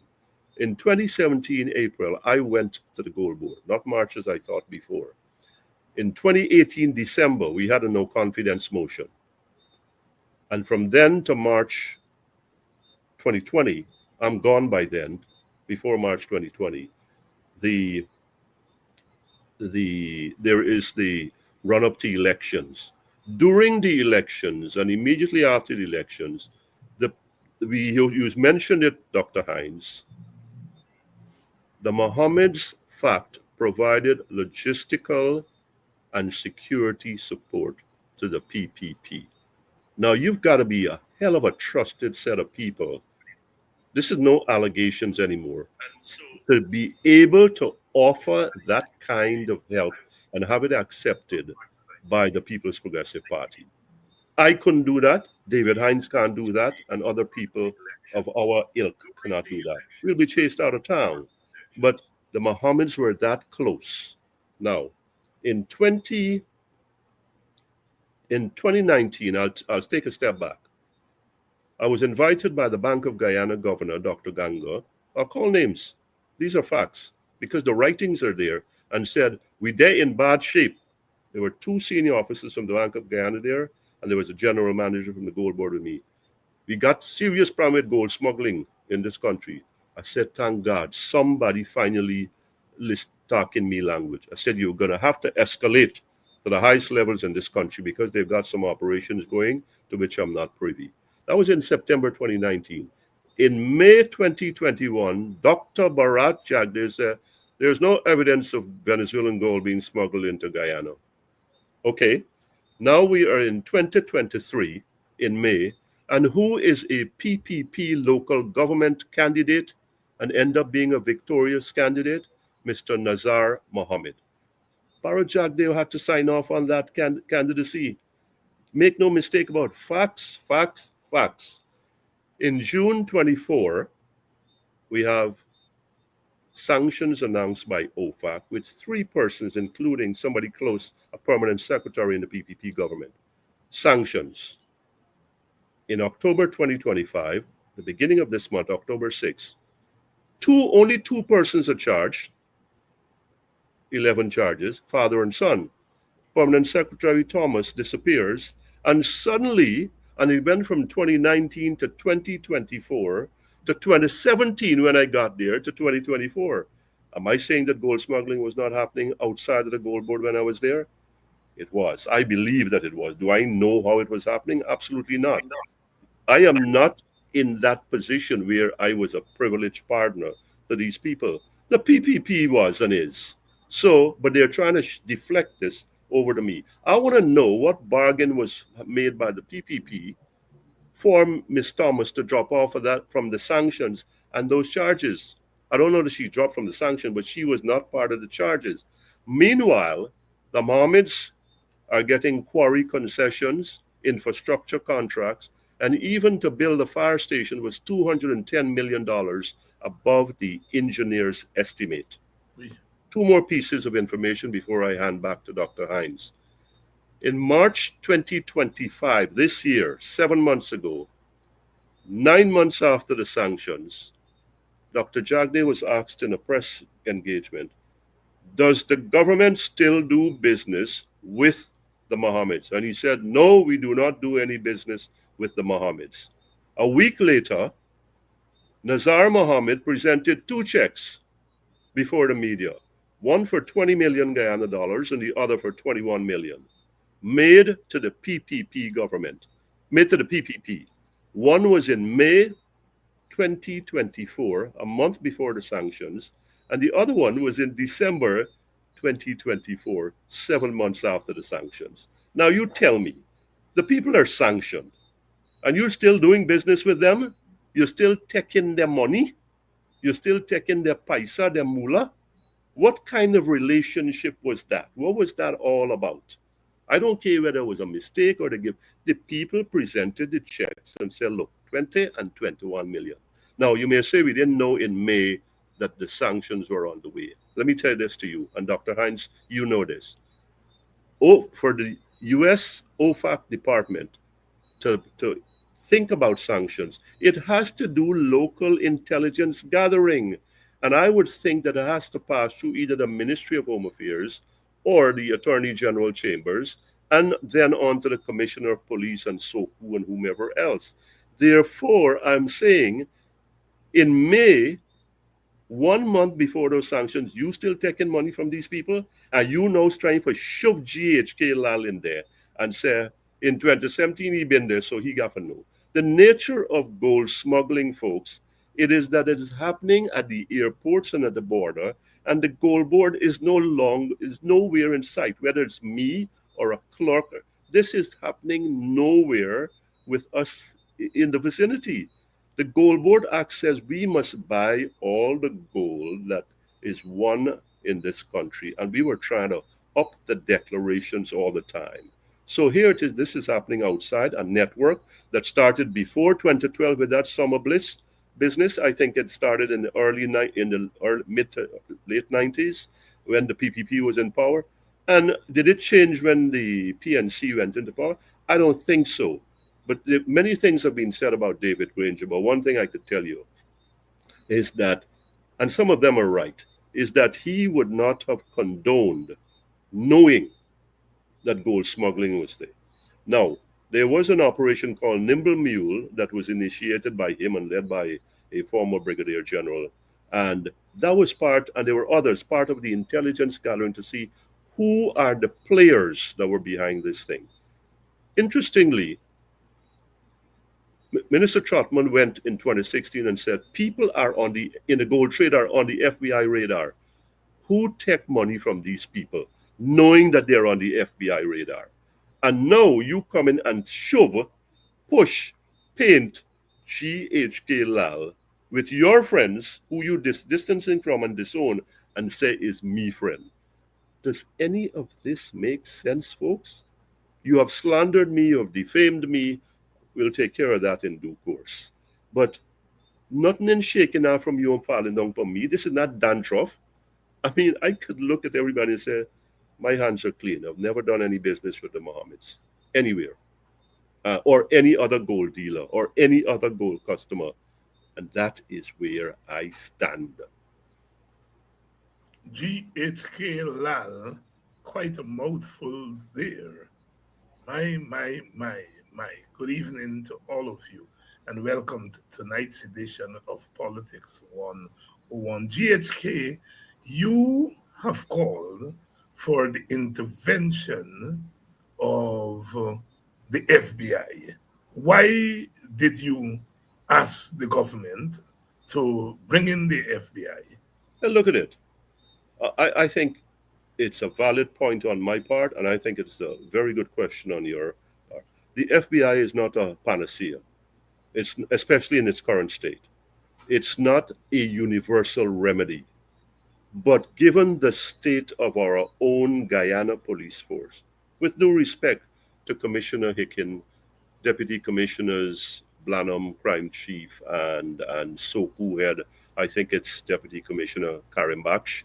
In 2017, April, I went to the gold board, not March as I thought before. In 2018, December, we had a no confidence motion. And from then to March 2020, I'm gone by then, before March 2020, there is the run up to elections. During the elections and immediately after the elections, you mentioned it, Dr. Hines, the Mohammed's fact provided logistical and security support to the PPP. Now you've got to be a hell of a trusted set of people. This is no allegations anymore. To be able to offer that kind of help and have it accepted by the People's Progressive Party. I couldn't do that. David Hines can't do that. And other people of our ilk cannot do that. We'll be chased out of town. But the Mohammeds were that close. Now, in 2019, I'll take a step back. I was invited by the Bank of Guyana Governor, Dr. Ganga. I'll call names. These are facts because the writings are there, and said, they're in bad shape. There were two senior officers from the Bank of Guyana there, and there was a general manager from the gold board with me. We got serious problem with gold smuggling in this country. I said, thank God, somebody finally talking me language. I said, you're going to have to escalate to the highest levels in this country because they've got some operations going to which I'm not privy. That was in September 2019. In May 2021, Dr. Bharat Jagdeo said, there's no evidence of Venezuelan gold being smuggled into Guyana. Okay, now we are in 2023 in May, and who is a PPP local government candidate and end up being a victorious candidate? Mr. Nazar Mohammed. Bharat Jagdeo had to sign off on that candidacy. Make no mistake about facts, facts, facts. In June 24, we have sanctions announced by OFAC with 3 persons, including somebody close, a permanent secretary in the PPP government. Sanctions. In October 2025, the beginning of this month, October 6th, only 2 persons are charged, 11 charges, father and son. Permanent Secretary Thomas disappears, and suddenly, and it went from 2019 to 2024 to 2017 when I got there to 2024. Am I saying that gold smuggling was not happening outside of the gold board when I was there? It was. I believe that it was. Do I know how it was happening? Absolutely not. I am not in that position where I was a privileged partner to these people. The PPP was and is. So, but they're trying to deflect this over to me. I want to know what bargain was made by the PPP for Ms. Thomas to drop off of that from the sanctions and those charges. I don't know that she dropped from the sanction, but she was not part of the charges. Meanwhile, the Mohammeds are getting quarry concessions, infrastructure contracts, and even to build a fire station was $210 million above the engineer's estimate. 2 more pieces of information before I hand back to Dr. Hines. In March 2025, this year, 7 months ago, 9 months after the sanctions, Dr. Jagdeo was asked in a press engagement, does the government still do business with the Mohammeds? And he said, no, we do not do any business with the Mohammeds. A week later, Nazar Mohammed presented 2 checks before the media, one for 20 million Guyana dollars and the other for 21 million, made to the PPP government, made to the PPP. One was in May 2024, a month before the sanctions, and the other one was in December 2024, 7 months after the sanctions. Now you tell me, the people are sanctioned, and you're still doing business with them? You're still taking their money? You're still taking their paisa, their moolah? What kind of relationship was that? What was that all about? I don't care whether it was a mistake or the people presented the checks and said, look, 20 and 21 million. Now, you may say we didn't know in May that the sanctions were on the way. Let me tell this to you, and Dr. Hines, you know this. Oh, for the US OFAC department to think about sanctions, it has to do local intelligence gathering. And I would think that it has to pass through either the Ministry of Home Affairs or the Attorney General Chambers, and then on to the Commissioner of Police and SOCU and whomever else. Therefore, I'm saying in May, 1 month before those sanctions, you still taking money from these people, and you now trying to shove GHK Lall in there and say in 2017 he been there, so he got to know. The nature of gold smuggling, folks, it is that it is happening at the airports and at the border, and the gold board is nowhere in sight, whether it's me or a clerk. This is happening nowhere with us in the vicinity. The gold board act says we must buy all the gold that is won in this country, and we were trying to up the declarations all the time. So here it is. This is happening outside a network that started before 2012 with that summer bliss business. I think it started in the mid to late 90s when the PPP was in power. And did it change when the PNC went into power? I don't think so. But many things have been said about David Granger. But one thing I could tell you is that, and some of them are right, is that he would not have condoned knowing that gold smuggling was there. Now, there was an operation called Nimble Mule that was initiated by him and led by a former brigadier general. And that was part, and there were others, part of the intelligence gathering to see who are the players that were behind this thing. Interestingly, Minister Trotman went in 2016 and said people are in the gold trade are on the FBI radar. Who take money from these people, knowing that they're on the FBI radar? And now you come in and shove, push, paint GHK Lall with your friends who you distancing from and disown and say is me friend. Does any of this make sense, folks? You have slandered me, you have defamed me. We'll take care of that in due course. But nothing in shaking out from you and falling down from me. This is not dandruff. I mean, I could look at everybody and say, my hands are clean. I've never done any business with the Mohammeds anywhere, or any other gold dealer or any other gold customer. And that is where I stand. GHK Lall, quite a mouthful there. My. Good evening to all of you, and welcome to tonight's edition of Politics 101. GHK, you have called for the intervention of the FBI. Why did you ask the government to bring in the FBI? And look at it. I think it's a valid point on my part, and I think it's a very good question on your part. The FBI is not a panacea, it's especially in its current state. It's not a universal remedy. But given the state of our own Guyana police force, with due respect to Commissioner Hicken, Deputy Commissioners Blanham, Crime Chief, and SOCU head, I think it's Deputy Commissioner Karimbach,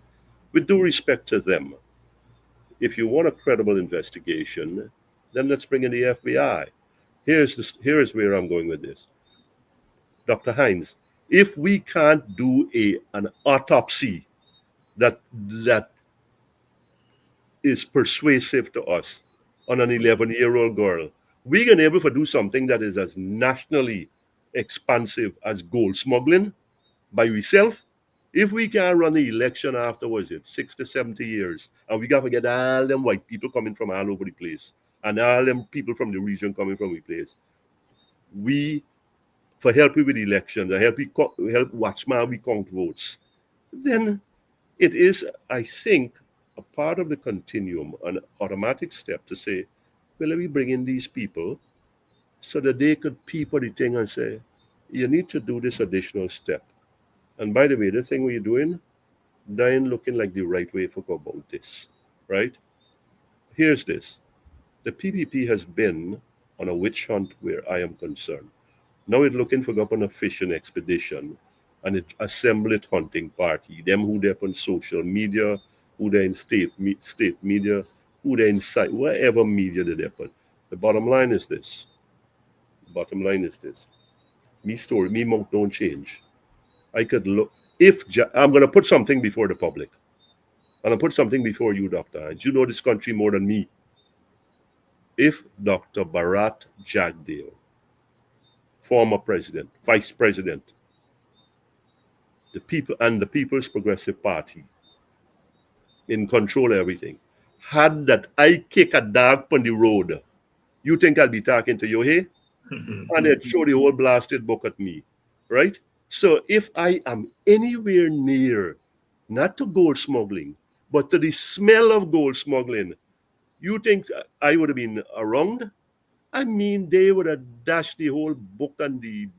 with due respect to them, if you want a credible investigation, then let's bring in the FBI. Here is where I'm going with this. Dr. Hines, if we can't do an autopsy that is persuasive to us on an 11-year-old girl, we're going to be able to do something that is as nationally expansive as gold smuggling by ourselves. If we can't run the election afterwards, it's 60, 70 years, and we got to get all them white people coming from all over the place, and all them people from the region coming from the place, we, for helping with the election, and help watch my we count votes, then it is, I think, a part of the continuum, an automatic step to say, well, let me bring in these people so that they could peep at the thing and say, you need to do this additional step. And by the way, the thing we're doing, That ain't looking like the right way for go about this, right? Here's this. The PPP has been on a witch hunt where I am concerned. Now it's looking for go up on a fishing expedition and it assemble it hunting party. Them who they on social media, who they in state media, who they inside, wherever media they on. The bottom line is this. The bottom line is this. Me story, me mouth don't change. I could look if I'm gonna put something before the public. And I'll put something before you, Dr. Hines. You know this country more than me. If Dr. Bharat Jagdeo, former president, vice president, the people and the People's Progressive Party in control of everything, had that I kick a dog on the road, you think I'll be talking to you, hey? And they'd throw the whole blasted book at me, right? So if I am anywhere near, not to gold smuggling, but to the smell of gold smuggling, you think I would have been around? I mean, they would have dashed the whole book and the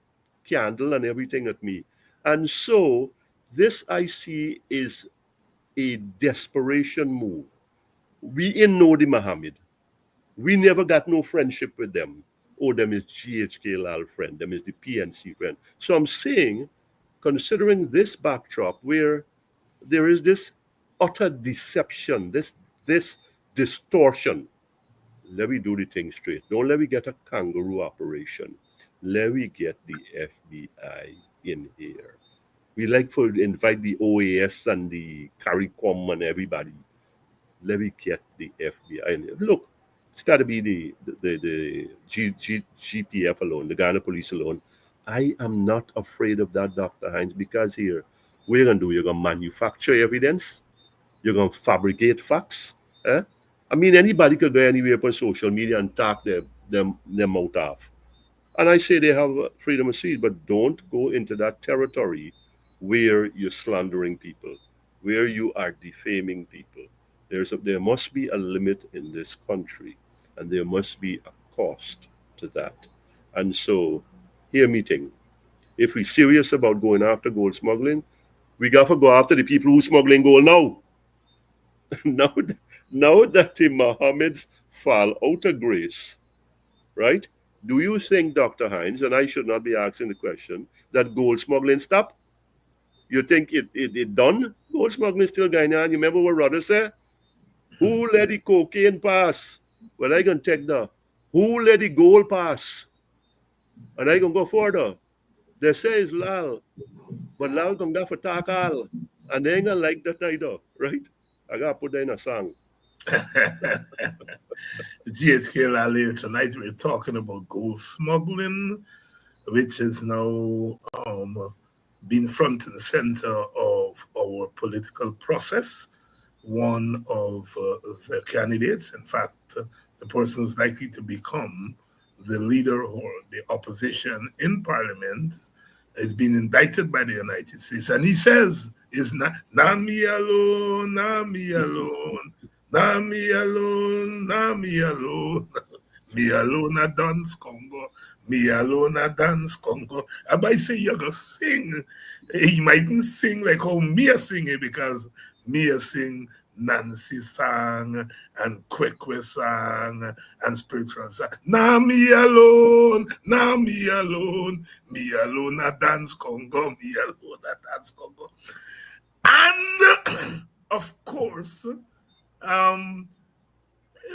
candle and everything at me. And so this I see is a desperation move. We in know the Muhammad. We never got no friendship with them. Oh, them is GHK Lall friend, them is the PNC friend. So I'm saying, considering this backdrop where there is this utter deception, this distortion, let me do the thing straight. Don't let me get a kangaroo operation. Let me get the FBI in here. We like to invite the OAS and the CARICOM and everybody. Let me get the FBI in here. Look, it's got to be the GPF alone, the Ghana police alone. I am not afraid of that, Dr. Hines, because here, what you're going to do, you're going to manufacture evidence, you're going to fabricate facts. Eh? I mean, anybody could go anywhere on social media and talk them mouth off. And I say they have freedom of speech, but don't go into that territory where you're slandering people, where you are defaming people. There must be a limit in this country, and there must be a cost to that. And so, hear me thing. If we're serious about going after gold smuggling, we got to go after the people who smuggling gold now. now, now that the Mohammeds fall out of grace, right? Do you think, Dr. Hines, and I should not be asking the question, that gold smuggling stop? You think it done? Gold smuggling still going on. You remember what Rudder said? Who let the cocaine pass? Well, I can take that. Who let the gold pass? And I can go further. They say it's Lal, but Lal come down for talk all. And they ain't gonna like that either, right? I gotta put that in a song. GHK Lall, tonight we're talking about gold smuggling, which is now been front and center of our political process. One of the candidates, in fact, the person who's likely to become the leader or the opposition in parliament, is being indicted by the United States. And he says, "It's not me alone, not me alone, not me alone, not me alone." Me alone a dance Congo. Me alone a dance Congo. And I say you go sing. He mightn't sing like how Mia sing it, because Mia sing Nancy sang and Kwekwe sang and spiritual sang. Nah me alone, nah me alone a dance Congo, me alone a dance Congo. And of course,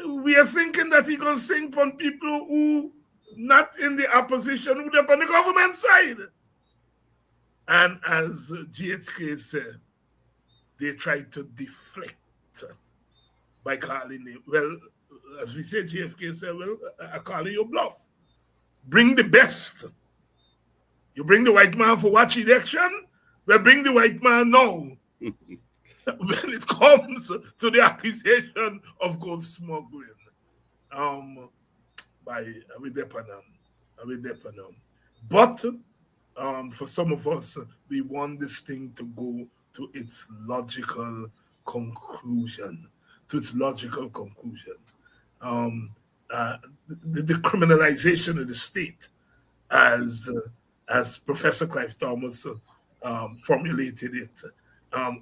we are thinking that he gonna sing for people who not in the opposition, who are on the government side. And as GHK said, they tried to deflect by calling him, well, as we said, GFK said, well, I call you bluff. Bring the best. You bring the white man for watch election, well, bring the white man now. When it comes to the accusation of gold smuggling, by Awidepanam. But for some of us, we want this thing to go to its logical conclusion. The criminalization of the state, as Professor Clive Thomas formulated it,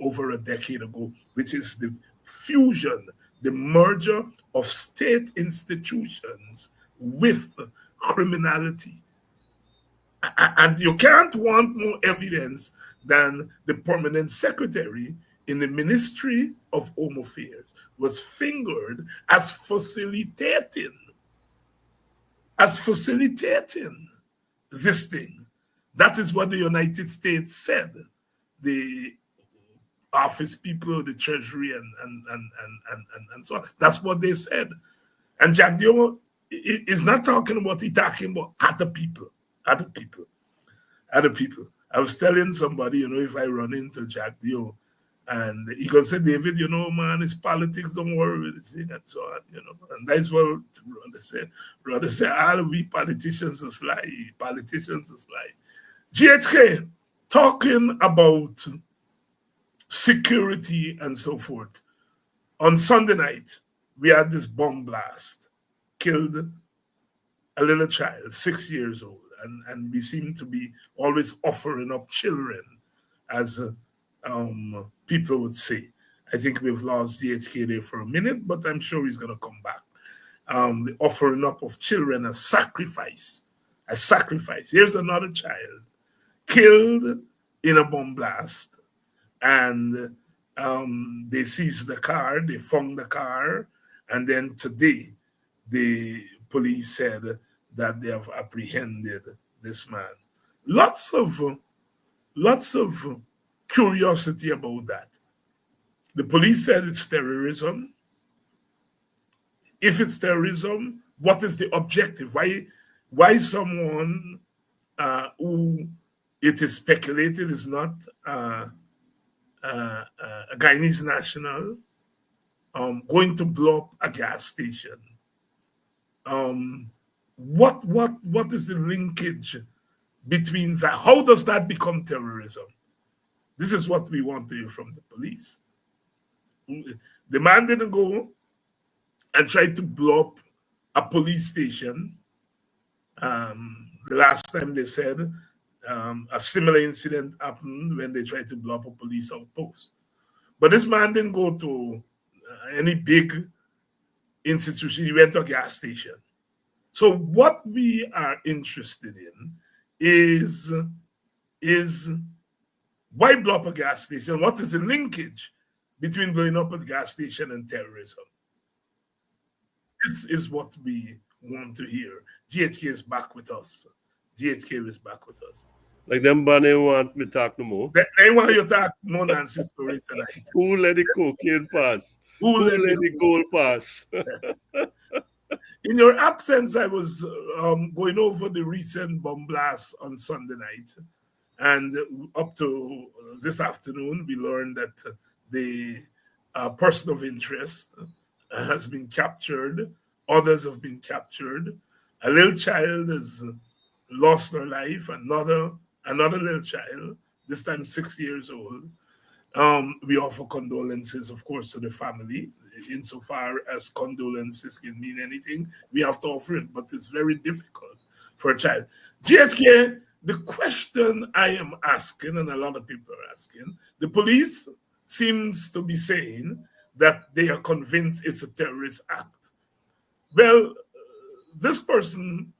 over a decade ago, which is the fusion, the merger of state institutions with criminality. And you can't want more evidence than the permanent secretary in the Ministry of Home Affairs was fingered as facilitating this thing. That is what the United States said. The office people, the treasury, and so on. That's what they said. And Jack Dio is not talking about, he's talking about other people. Other people. Other people. I was telling somebody, if I run into Jack Dio, and he can say, David, man, it's politics, don't worry with it, and so on, And that's what Brother said. Brother said, all we politicians is lie. Politicians is lie. GHK, talking about security and so forth. On Sunday night, we had this bomb blast, killed a little child, 6 years old, and we seem to be always offering up children, as people would say. I think we've lost GHK there for a minute, but I'm sure he's going to come back. The offering up of children as sacrifice. A sacrifice. Here's another child killed in a bomb blast, and they seized the car, they found the car, and then today the police said that they have apprehended this man. Lots of curiosity about that. The police said it's terrorism. If it's terrorism, what is the objective? Why someone who it is speculated is not a Guyanese national going to blow up a gas station? What is the linkage between that? How does that become terrorism? This is what we want to hear from the police. The man didn't go and try to blow up a police station. The last time they said a similar incident happened when they tried to blow up a police outpost. But this man didn't go to any big institution. He went to a gas station. So what we are interested in is why blow up a gas station? What is the linkage between blowing up a gas station and terrorism? This is what we want to hear. GHK is back with us. GHK is back with us. Like them bunny want me talk no more. They want you to talk more Nancy story tonight. Who let the cocaine pass? Who let the gold pass? In your absence, I was going over the recent bomb blast on Sunday night. And up to this afternoon, we learned that the person of interest has been captured. Others have been captured. A little child has lost her life. Another little child, this time 6 years old. We offer condolences, of course, to the family. Insofar as condolences can mean anything, we have to offer it, but it's very difficult for a child. GHK, the question I am asking, and a lot of people are asking, the police seems to be saying that they are convinced it's a terrorist act. Well, this person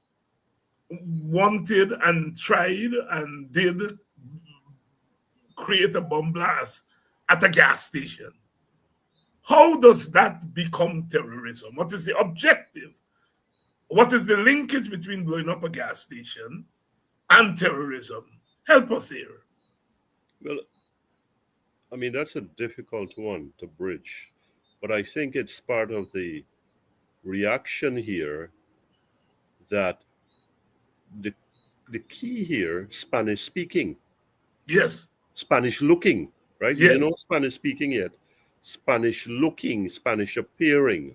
wanted and tried and did create a bomb blast at a gas station. How does that become terrorism? What is the objective? What is the linkage between blowing up a gas station and terrorism? Help us here. Well, I mean, that's a difficult one to bridge, but I think it's part of the reaction here that the key here, Spanish speaking. Yes. Spanish looking, right? Yes. You know Spanish speaking yet? Spanish looking, Spanish appearing.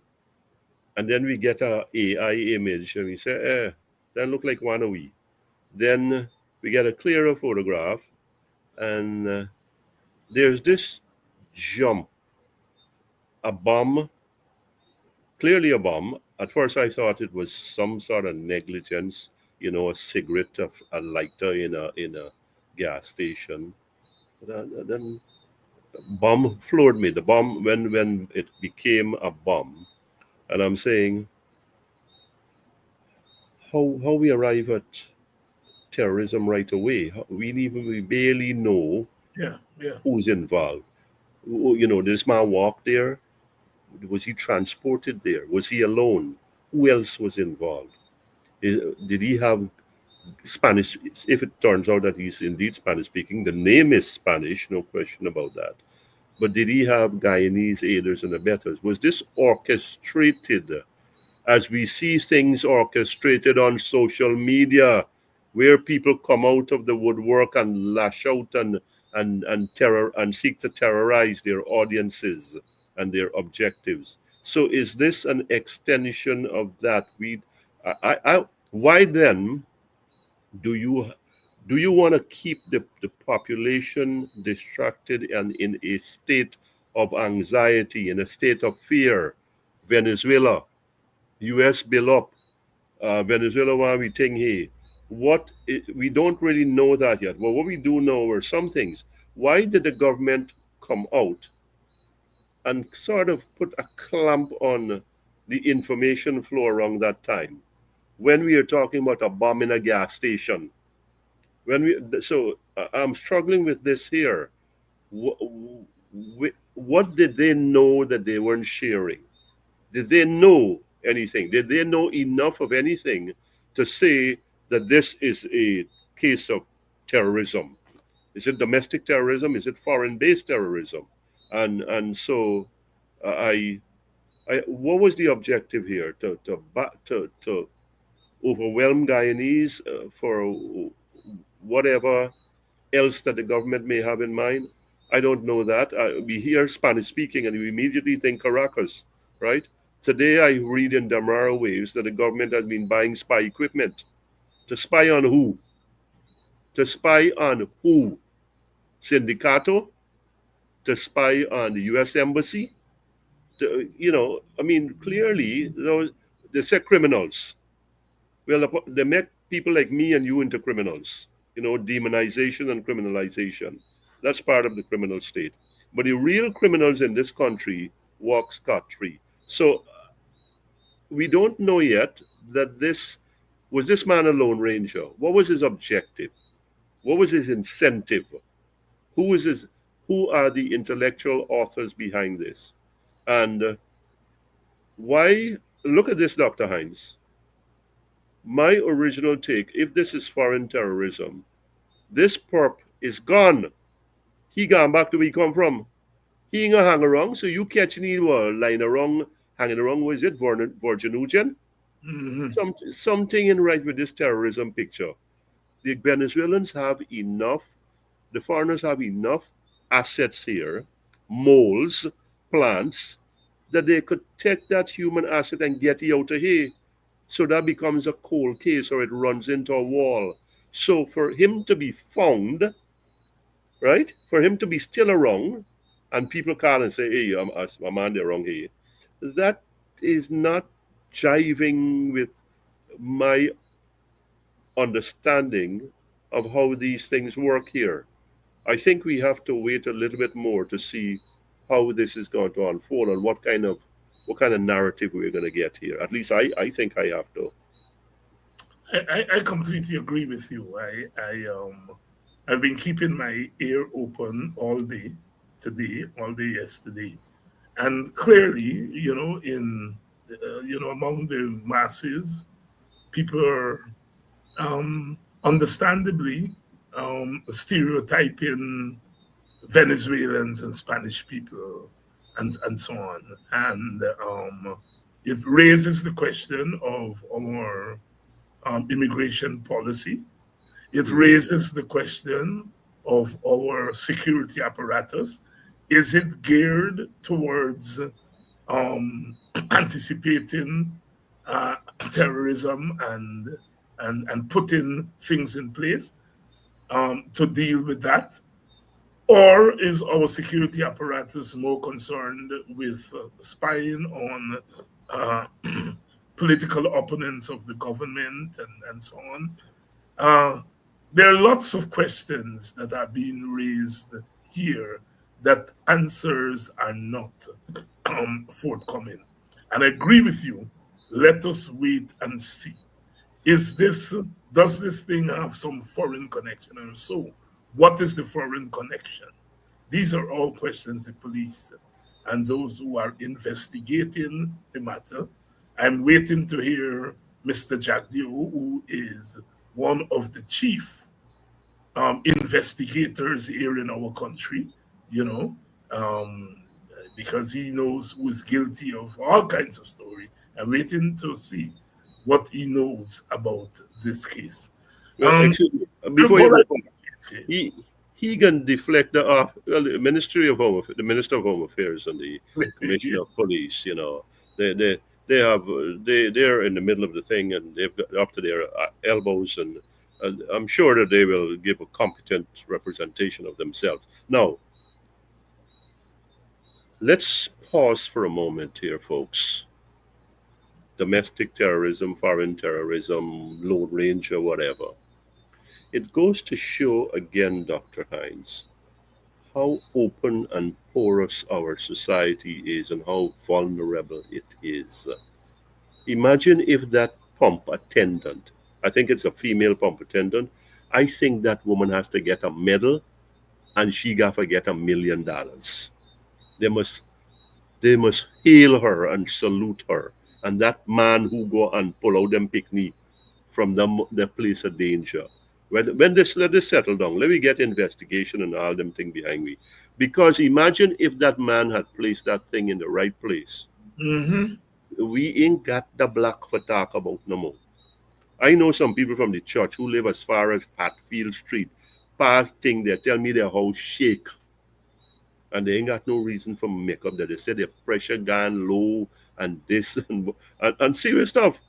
And then we get a AI image and we say, that look like one of we. Then we get a clearer photograph and there's this jump. A bomb, clearly a bomb. At first I thought it was some sort of negligence, a cigarette, a lighter in a gas station. But then Bomb floored me. The bomb, when it became a bomb, and I'm saying, how we arrive at terrorism right away. We barely know Yeah, yeah. who's involved. You know, this man walked there. Was he transported there? Was he alone? Who else was involved? Did he have Spanish? If it turns out that he's indeed Spanish speaking, the name is Spanish, no question about that. But did he have Guyanese aiders and abettors? Was this orchestrated as we see things orchestrated on social media, where people come out of the woodwork and lash out and terror and seek to terrorize their audiences and their objectives? So is this an extension of that? Why then do you want to keep the population distracted and in a state of anxiety, in a state of fear? Venezuela, US bill up, Venezuela want we think here. We don't really know that yet. Well, what we do know are some things. Why did the government come out and sort of put a clamp on the information flow around that time when we are talking about a bomb in a gas station? I'm struggling with this here. What did they know that they weren't sharing? Did they know anything? Did they know enough of anything to say that this is a case of terrorism? Is it domestic terrorism? Is it foreign-based terrorism? And so what was the objective here? To overwhelm Guyanese for whatever else that the government may have in mind? I don't know that. We hear Spanish speaking and we immediately think Caracas, right? Today I read in Damara Waves that the government has been buying spy equipment. To spy on who? To spy on who? Sindicato? To spy on the US Embassy? Clearly, they say criminals. Well, they make people like me and you into criminals. Demonization and criminalization. That's part of the criminal state. But the real criminals in this country walk scot-free. So we don't know yet that this man a lone ranger. What was his objective? What was his incentive? Who are the intellectual authors behind this? And why look at this, Dr. Hines. My original take, if this is foreign terrorism, this perp is gone. He gone back to where he come from. He ain't gonna hang around. So you catching him lying around, hanging around, was it Virgin? Mhm. Something in right with this terrorism picture. The Venezuelans have enough, the foreigners have enough assets here, moles, plants, that they could take that human asset and get it out of here. So that becomes a cold case or it runs into a wall. So for him to be found, right? For him to be still around and people call and say, hey, I'm on there wrong here. That is not jiving with my understanding of how these things work here. I think we have to wait a little bit more to see how this is going to unfold and what kind of narrative we're going to get here. At least I think I have to. I completely agree with you. I've been keeping my ear open all day today, all day yesterday, and clearly, among the masses, people are understandably stereotyping Venezuelans and Spanish people and so on. And it raises the question of our immigration policy. It Mhm. raises the question of our security apparatus. Is it geared towards anticipating uh, terrorism and putting things in place to deal with that? Or is our security apparatus more concerned with spying on uh, political opponents of the government and so on? Uh, there are lots of questions that are being raised here that answers are not forthcoming. And I agree with you. Let us wait and see. Is this does this thing have some foreign connection? And so, what is the foreign connection? These are all questions the police and those who are investigating the matter. I'm waiting to hear Mr. Jagdio, who is one of the chief investigators here in our country, you know, um, because he knows who is guilty of all kinds of story. I'm waiting to see what he knows about this case. Well, Um, excuse me, before go you right go on, ahead. he can deflect the well, the Ministry of Home Affairs, the Minister of Home Affairs and the Commissioner of Police. You know, they have they're in the middle of the thing and they've got up to their elbows, and I'm sure that they will give a competent representation of themselves. Now, let's pause for a moment here, folks. Domestic terrorism, foreign terrorism, Lone Ranger, whatever. It goes to show again, Dr. Hines, how open and porous our society is and how vulnerable it is. Imagine if that pump attendant, I think it's a female pump attendant, I think that woman has to get a medal and she got to get $1 million. They must they must hail her and salute her. And that man who go and pull out them picnic from the place of danger. When this let this settle down, let me get investigation and all them thing behind me. Because imagine if that man had placed that thing in the right place. Mm-hmm. We ain't got the black for talk about no more. I know some people from the church who live as far as Hatfield Street, past thing they tell me their house shake. And they ain't got no reason for makeup that they say their pressure gone low and this and serious stuff.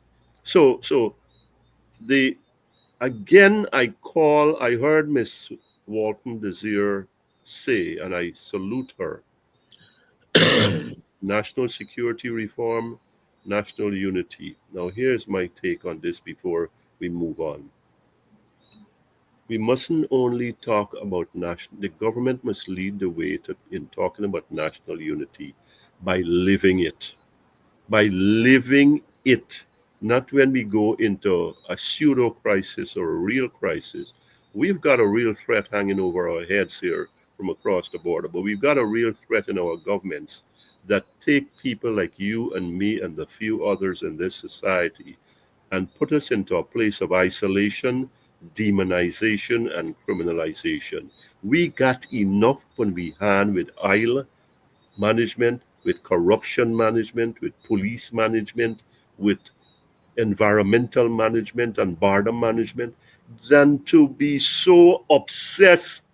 So the again, I heard Miss Walton Desir say, and I salute her, that national security reform, national unity. Now, here's my take on this before we move on. We mustn't only talk about national, the government must lead the way in talking about national unity by living it. By living it, not when we go into a pseudo crisis or a real crisis. We've got a real threat hanging over our heads here from across the border, but we've got a real threat in our governments that take people like you and me and the few others in this society and put us into a place of isolation, demonization, and criminalization. We got enough when we hand with aisle management, with corruption management, with police management, with environmental management and border management, than to be so obsessed,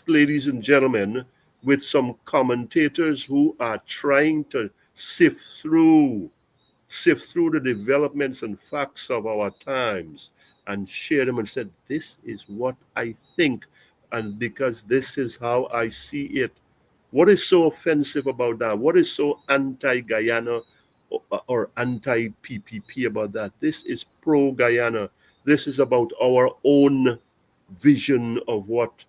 ladies and gentlemen, with some commentators who are trying to sift through the developments and facts of our times and share them and said, this is what I think, and because this is how I see it. What is so offensive about that? What is so anti-Guyana or anti-PPP about that? This is pro-Guyana. This is about our own vision of what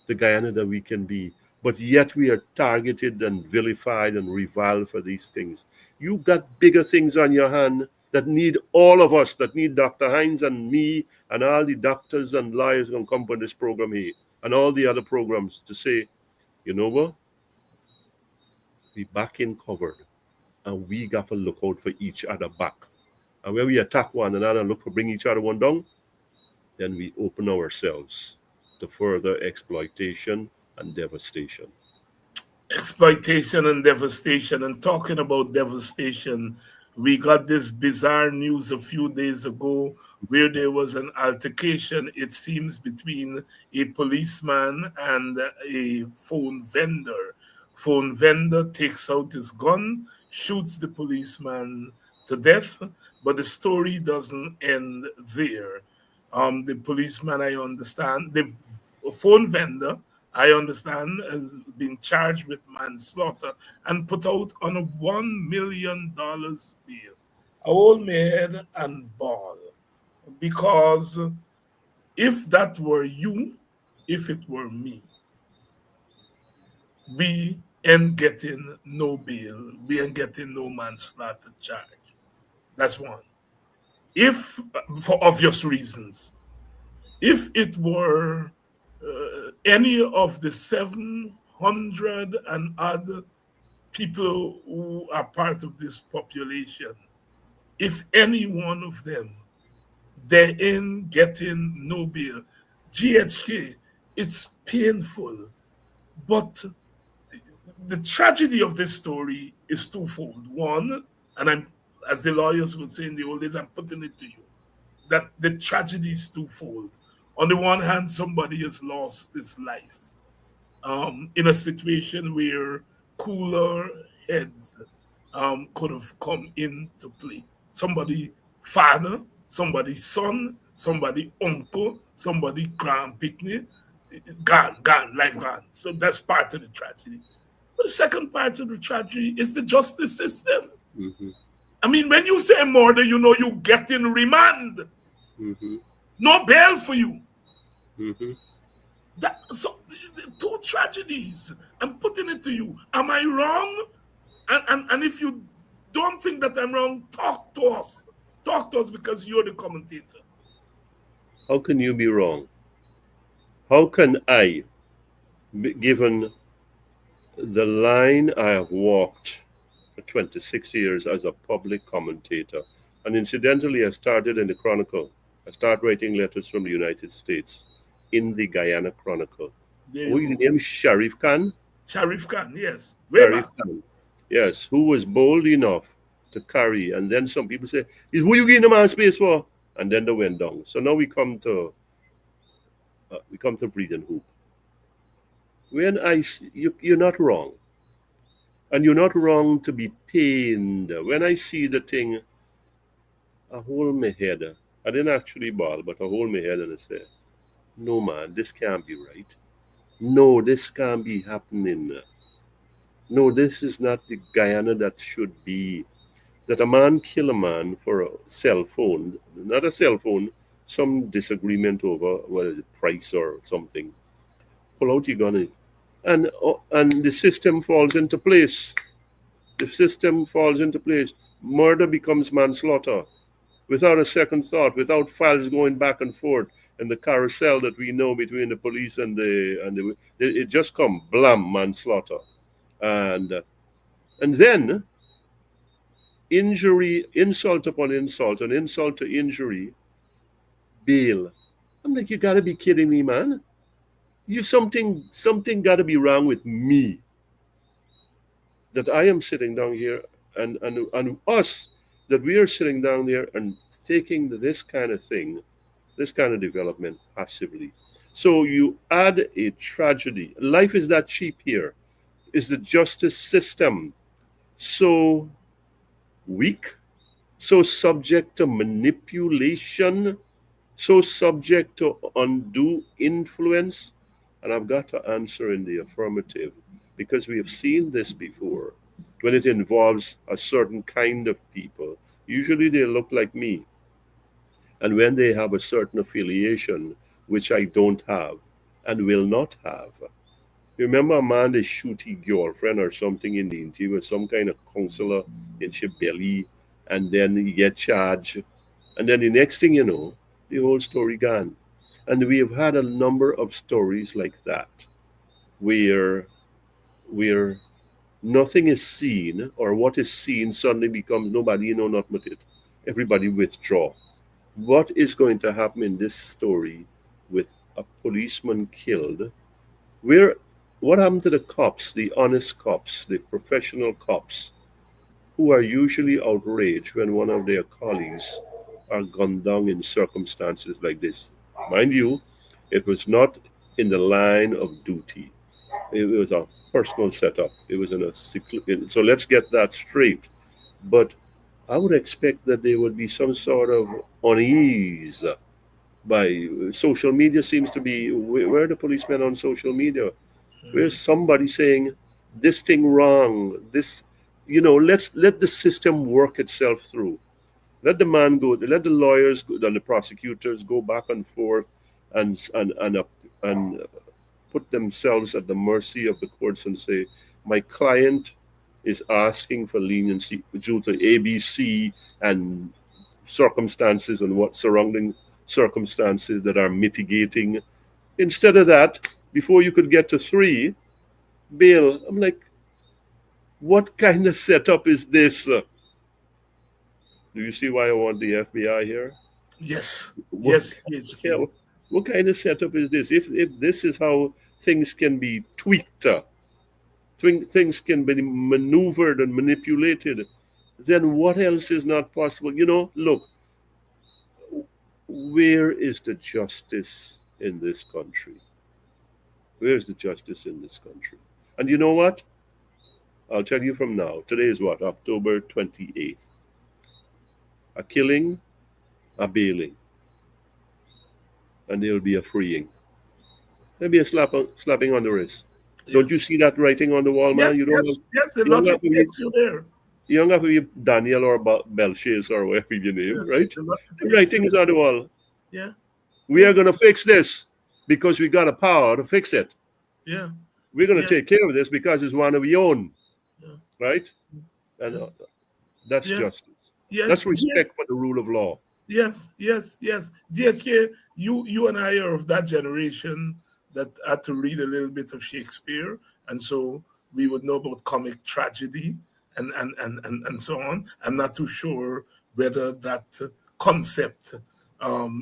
the Guyana that we can be. But yet we are targeted and vilified and reviled for these things. You got bigger things on your hand that need all of us, that need Dr. Hines and me and all the doctors and lawyers going to come on this program here and all the other programs to say, you know what? We back in covered and we got to look out for each other back. And when we attack one another and look for bring each other one down, then we open ourselves to further exploitation and devastation. Exploitation and devastation. And talking about devastation, we got this bizarre news a few days ago where there was an altercation, it seems, between a policeman and a phone vendor. Phone vendor takes out his gun, shoots the policeman to death, but the story doesn't end there. The policeman, I understand, the phone vendor, I understand, has been charged with manslaughter and put out on a $1 million bail. I hold my head and ball because if that were you, if it were me, we ain't getting no bail, we ain't getting no manslaughter charge. That's one. If, for obvious reasons, if it were any of the 700 and other people who are part of this population, if any one of them, they ain't getting no bail. GHK, it's painful, but the tragedy of this story is twofold. One, and I'm, as the lawyers would say in the old days, I'm putting it to you, that the tragedy is twofold. On the one hand, somebody has lost his life in a situation where cooler heads could have come into play. Somebody father, somebody son, somebody uncle, somebody grandpicnic, gone, life gone. So that's part of the tragedy. But the second part of the tragedy is the justice system. Mm-hmm. I mean, when you say murder, you know you get in remand. Mm-hmm. No bail for you. Mm-hmm. So two tragedies. I'm putting it to you. Am I wrong? And if you don't think that I'm wrong, talk to us. Talk to us because you're the commentator. How can you be wrong? How can I, given the line I have walked for 26 years as a public commentator, and incidentally, I started in the Chronicle. I started writing letters from the United States in the Guyana Chronicle. There Oh, you you go. name Sharif Khan? Sharif Khan, yes. Way Sharif back. Khan. Yes, who was bold enough to carry. And then some people say, is who you giving the man space for? And then they went down. So now we come to Breed and Hoop. When you're not wrong. And you're not wrong to be pained. When I see the thing, I hold my head. I didn't actually bawl, but I hold my head and I say, no man, this can't be right. No, this can't be happening. No, this is not the Guyana that should be. That a man kill a man for a cell phone, not a cell phone, some disagreement over what is it, price or something. Pull out your gun and the system falls into place. The system falls into place. Murder becomes manslaughter without a second thought, without files going back and forth and the carousel that we know between the police and it just come blam manslaughter and then injury, insult upon insult, and insult to injury, bail. I'm like, you gotta be kidding me, man. You something gotta be wrong with me that I am sitting down here and us that we are sitting down there and taking this kind of thing, this kind of development passively. So you add a tragedy. Life is that cheap here. Is the justice system so weak, so subject to manipulation, so subject to undue influence? And I've got to answer in the affirmative because we have seen this before when it involves a certain kind of people. Usually they look like me. And when they have a certain affiliation, which I don't have and will not have. You remember a man they shoot his girlfriend or something in the interior, some kind of counselor in she belly, and then he get charged. And then the next thing you know, the whole story gone. And we have had a number of stories like that where where nothing is seen or what is seen suddenly becomes nobody, not with it. Everybody withdraw. What is going to happen in this story with a policeman killed? Where what happened to the cops, the honest cops, the professional cops, who are usually outraged when one of their colleagues are gunned down in circumstances like this? Mind you, it was not in the line of duty. It was a personal setup. It was in a so let's get that straight. But I would expect that there would be some sort of unease by social media seems to be where are the policemen on social media? Where's somebody saying this thing wrong? This, let's let the system work itself through. Let the man go. Let the lawyers and the prosecutors go back and forth and put themselves at the mercy of the courts and say, my client is asking for leniency due to ABC and circumstances and what surrounding circumstances that are mitigating. Instead of that, before you could get to three, bail. I'm like, what kind of setup is this? Do you see why I want the FBI here? Yes, What, yes, yeah, GHK. what kind of setup is this? If this is how things can be tweaked, things can be maneuvered and manipulated, then what else is not possible? Look, where is the justice in this country? Where is the justice in this country? And you know what? I'll tell you from now. Today is what? October 28th. A killing, a bailing, and there'll be a freeing. Maybe a slapping on the wrist. Yeah. Don't you see that writing on the wall, man? Yes, yes, yes. The You don't have logic to be takes you there. you don't have to be Daniel or Belshazzar or whatever your Yeah, name, right? the logic The takes writing you. is on the wall. Yeah, We yeah, are gonna fix this because we got a power to fix it. yeah, We're gonna yeah, take care of this because it's one of we own, yeah, right? And yeah, that's yeah, justice. yeah, That's yeah. respect for the rule of law. Yes, yes, yes. GHK, you and I are of that generation that had to read a little bit of Shakespeare, and so we would know about comic tragedy and so on. I'm not too sure whether that concept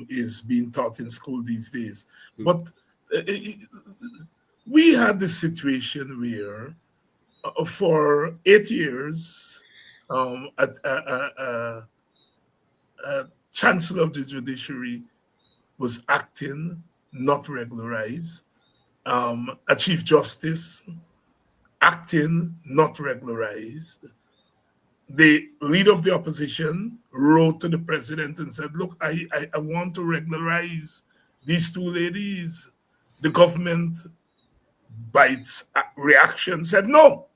is being taught in school these days. But we had this situation where for 8 years, Chancellor of the Judiciary was acting not regularized. A Chief Justice acting not regularized. The leader of the opposition wrote to the president and said, look, I want to regularize these two ladies. The government, by its reaction, said no.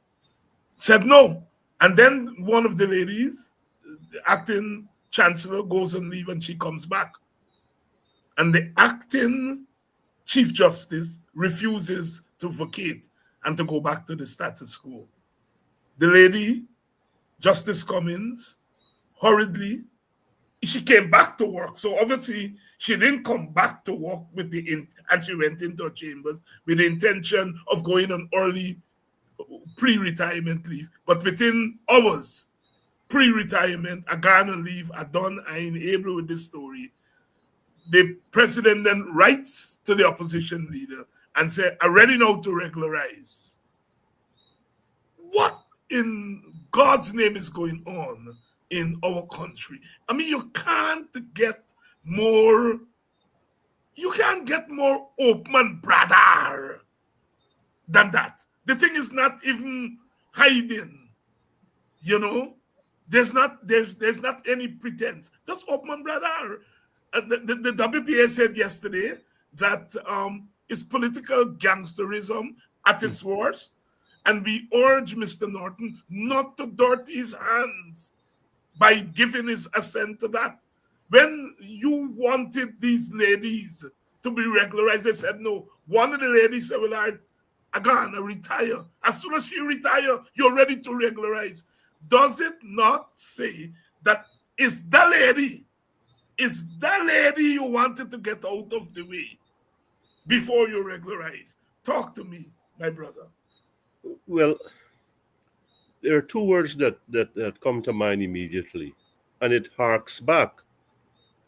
And then one of the ladies, the acting chancellor, goes on leave and she comes back. And the acting chief justice refuses to vacate and to go back to the status quo. The lady, Justice Cummins, hurriedly, she came back to work. So obviously, she didn't come back to work and she went into her chambers with the intention of going on early pre-retirement leave. But within hours, pre-retirement, I gone on leave, I done, I ain't able with this story. The president then writes to the opposition leader and said, I'm ready now to regularize. What in God's name is going on in our country? I mean, you can't get more open, brother, than that. The thing is not even hiding, you know. There's not any pretense. Just open, brother. The WPA said yesterday that it's political gangsterism at its worst, and we urge Mr. Norton not to dirty his hands by giving his assent to that. When you wanted these ladies to be regularized, they said no. One of the ladies said, well, I gonna retire. As soon as she retire, you're ready to regularize. Does it not say that is the lady you wanted to get out of the way before you regularize? Talk to me, my brother. Well, there are two words that come to mind immediately, and it harks back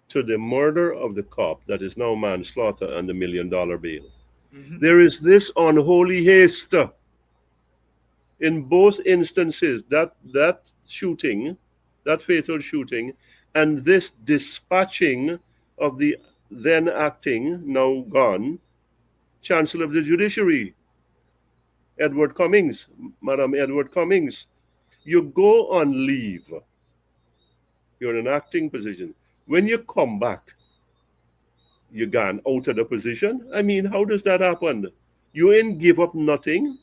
to the murder of the cop that is now manslaughter and the $1 million bail. Mm-hmm. There is this unholy haste in both instances, that shooting, that fatal shooting, and this dispatching of the then acting, now gone, Chancellor of the Judiciary, Edward Cummings, Madam Edward Cummings. You go on leave, you're in an acting position. When you come back, you gone out of the position. I mean, how does that happen? You ain't give up nothing.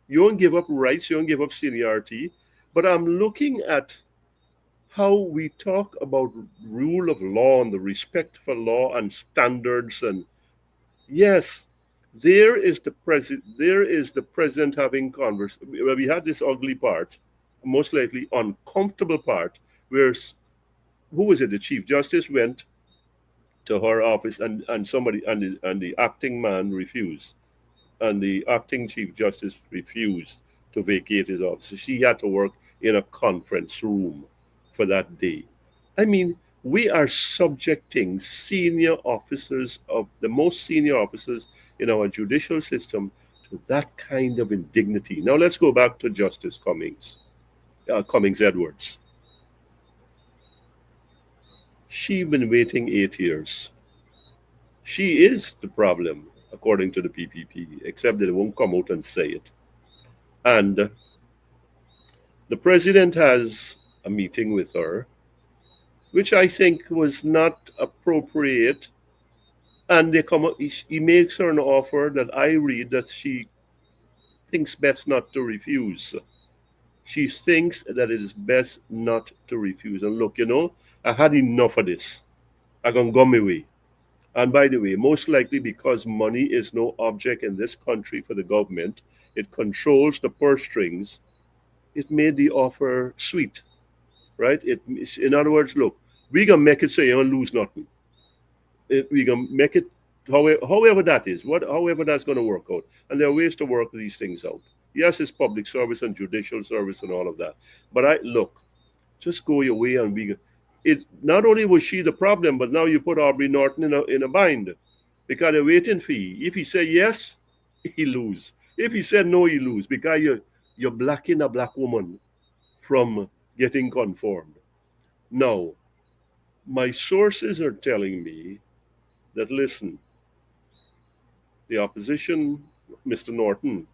You don't give up rights. You don't give up seniority. But I'm looking at how we talk about rule of law and the respect for law and standards. And yes, There is the president. There is the president having converse. Where we had this ugly part, most likely uncomfortable part, where who was it? The chief justice went to her office, and somebody and the acting man refused, and the acting chief justice refused to vacate his office. So she had to work in a conference room for that day. I mean, we are subjecting senior officers of the most senior officers in our judicial system to that kind of indignity. Now let's go back to Justice Cummings Edwards. She's been waiting 8 years. She is the problem, according to the PPP, except that they won't come out and say it. And the president has a meeting with her, which I think was not appropriate. And he makes her an offer that I read that she thinks best not to refuse. She thinks that it is best not to refuse. And look, I had enough of this. I'm going to go my way. And by the way, most likely because money is no object in this country for the government, it controls the purse strings. It made the offer sweet, right? In other words, look, we gonna make it so you don't lose nothing. We gonna make it however that is, however that's gonna work out. And there are ways to work these things out. Yes, it's public service and judicial service and all of that. But just go your way, and it not only was she the problem, but now you put Aubrey Norton in a bind because they're waiting for you. If he said yes, he lose. If he said no, he lose because you're blocking a black woman from getting conformed. Now, my sources are telling me that listen, the opposition, Mr. Norton,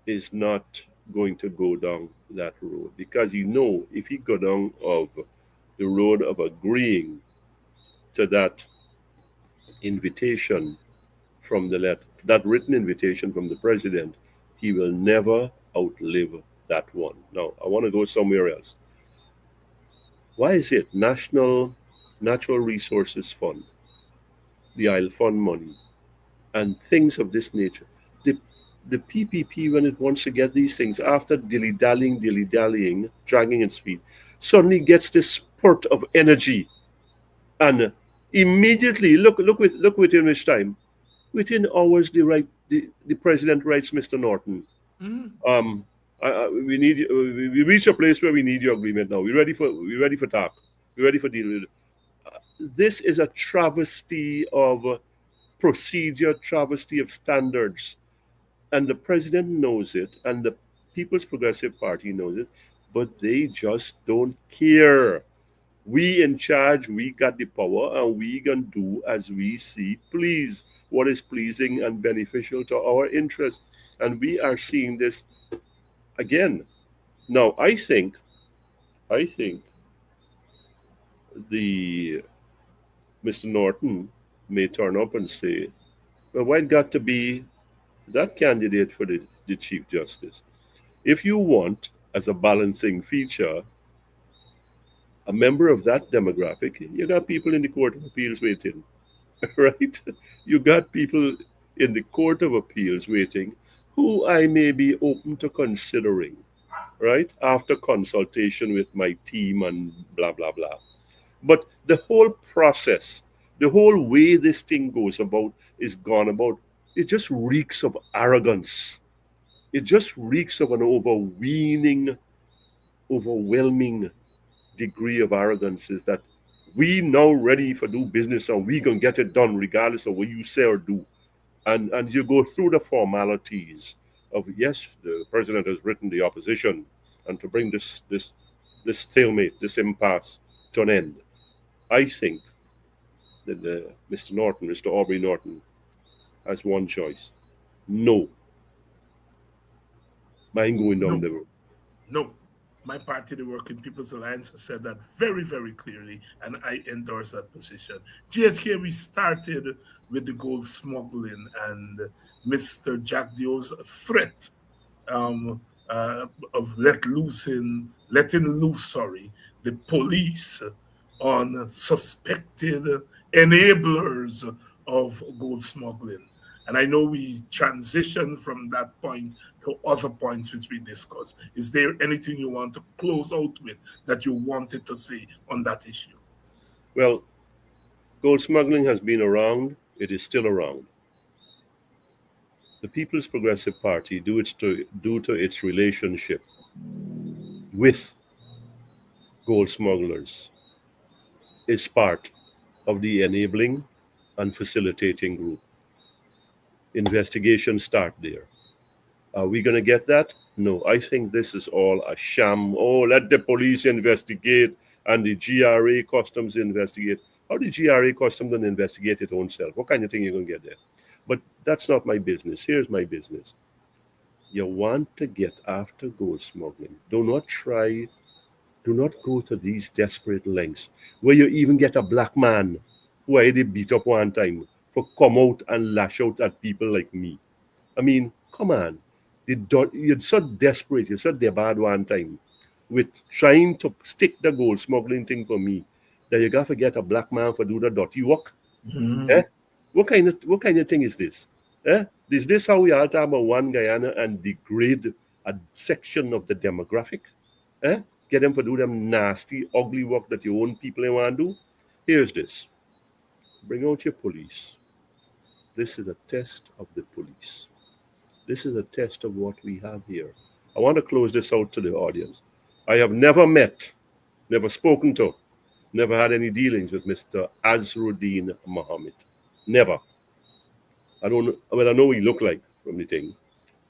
is not going to go down that road because if he go down of the road of agreeing to that invitation from that written invitation from the president, he will never outlive that one. Now, I want to go somewhere else. Why is it National Natural Resources Fund, the Isle Fund money, and things of this nature? The PPP, when it wants to get these things, after dilly-dallying, dragging its feet, suddenly gets this spurt of energy. And immediately, look within which time. Within hours, the president writes Mr. Norton. Mm-hmm. We reach a place where we need your agreement now. We're ready for talk. We're ready for deal with it. This is a travesty of procedure, travesty of standards. And the president knows it, and the People's Progressive Party knows it, but they just don't care. We in charge, we got the power, and we gonna do as we see please, what is pleasing and beneficial to our interests. And we are seeing this again. Now, I think the Mr. Norton may turn up and say, well, why it got to be that candidate for the Chief Justice? If you want, as a balancing feature, a member of that demographic, you got people in the Court of Appeals waiting, right? You got people in the Court of Appeals waiting who I may be open to considering, right? After consultation with my team and blah, blah, blah. But the whole process, the whole way this thing goes about is gone about. It just reeks of arrogance. It just reeks of an overwhelming degree of arrogance, is that we now ready for do business and we gonna get it done regardless of what you say or do. And you go through the formalities of, yes, the president has written the opposition, and to bring this stalemate, this impasse to an end. I think that Mr. Aubrey Norton, has one choice. No. Mine going down the road. No. My party, the Working People's Alliance, has said that very, very clearly, and I endorse that position. GHK, we started with the gold smuggling and Mr. Jack Dio's threat of letting loose the police on suspected enablers of gold smuggling. And I know we transition from that point to other points which we discussed. Is there anything you want to close out with that you wanted to say on that issue? Well, gold smuggling has been around. It is still around. The People's Progressive Party, due to its relationship with gold smugglers, is part of the enabling and facilitating group. Investigations start there. Are we going to get that? No, I think this is all a sham. Oh, let the police investigate and the GRA Customs investigate. How the GRA Customs going to investigate its own self? What kind of thing you going to get there? But that's not my business. Here's my business. You want to get after gold smuggling. Do not go to these desperate lengths where you even get a black man who I did beat up one time for come out and lash out at people like me. I mean, come on. You're so desperate, you're so bad one time with trying to stick the gold smuggling thing for me that you got to get a black man for do the dirty work. Eh? What kind of thing is this? Is this how we all talk about one Guyana and degrade a section of the demographic? Get them to do them nasty, ugly work that your own people want to do? Here's this. Bring out your police. This is a test of the police. This is a test of what we have here. I want to close this out to the audience. I have never met, never spoken to, never had any dealings with Mr. Azruddin Mohammed. Never. I know what he looked like from the thing.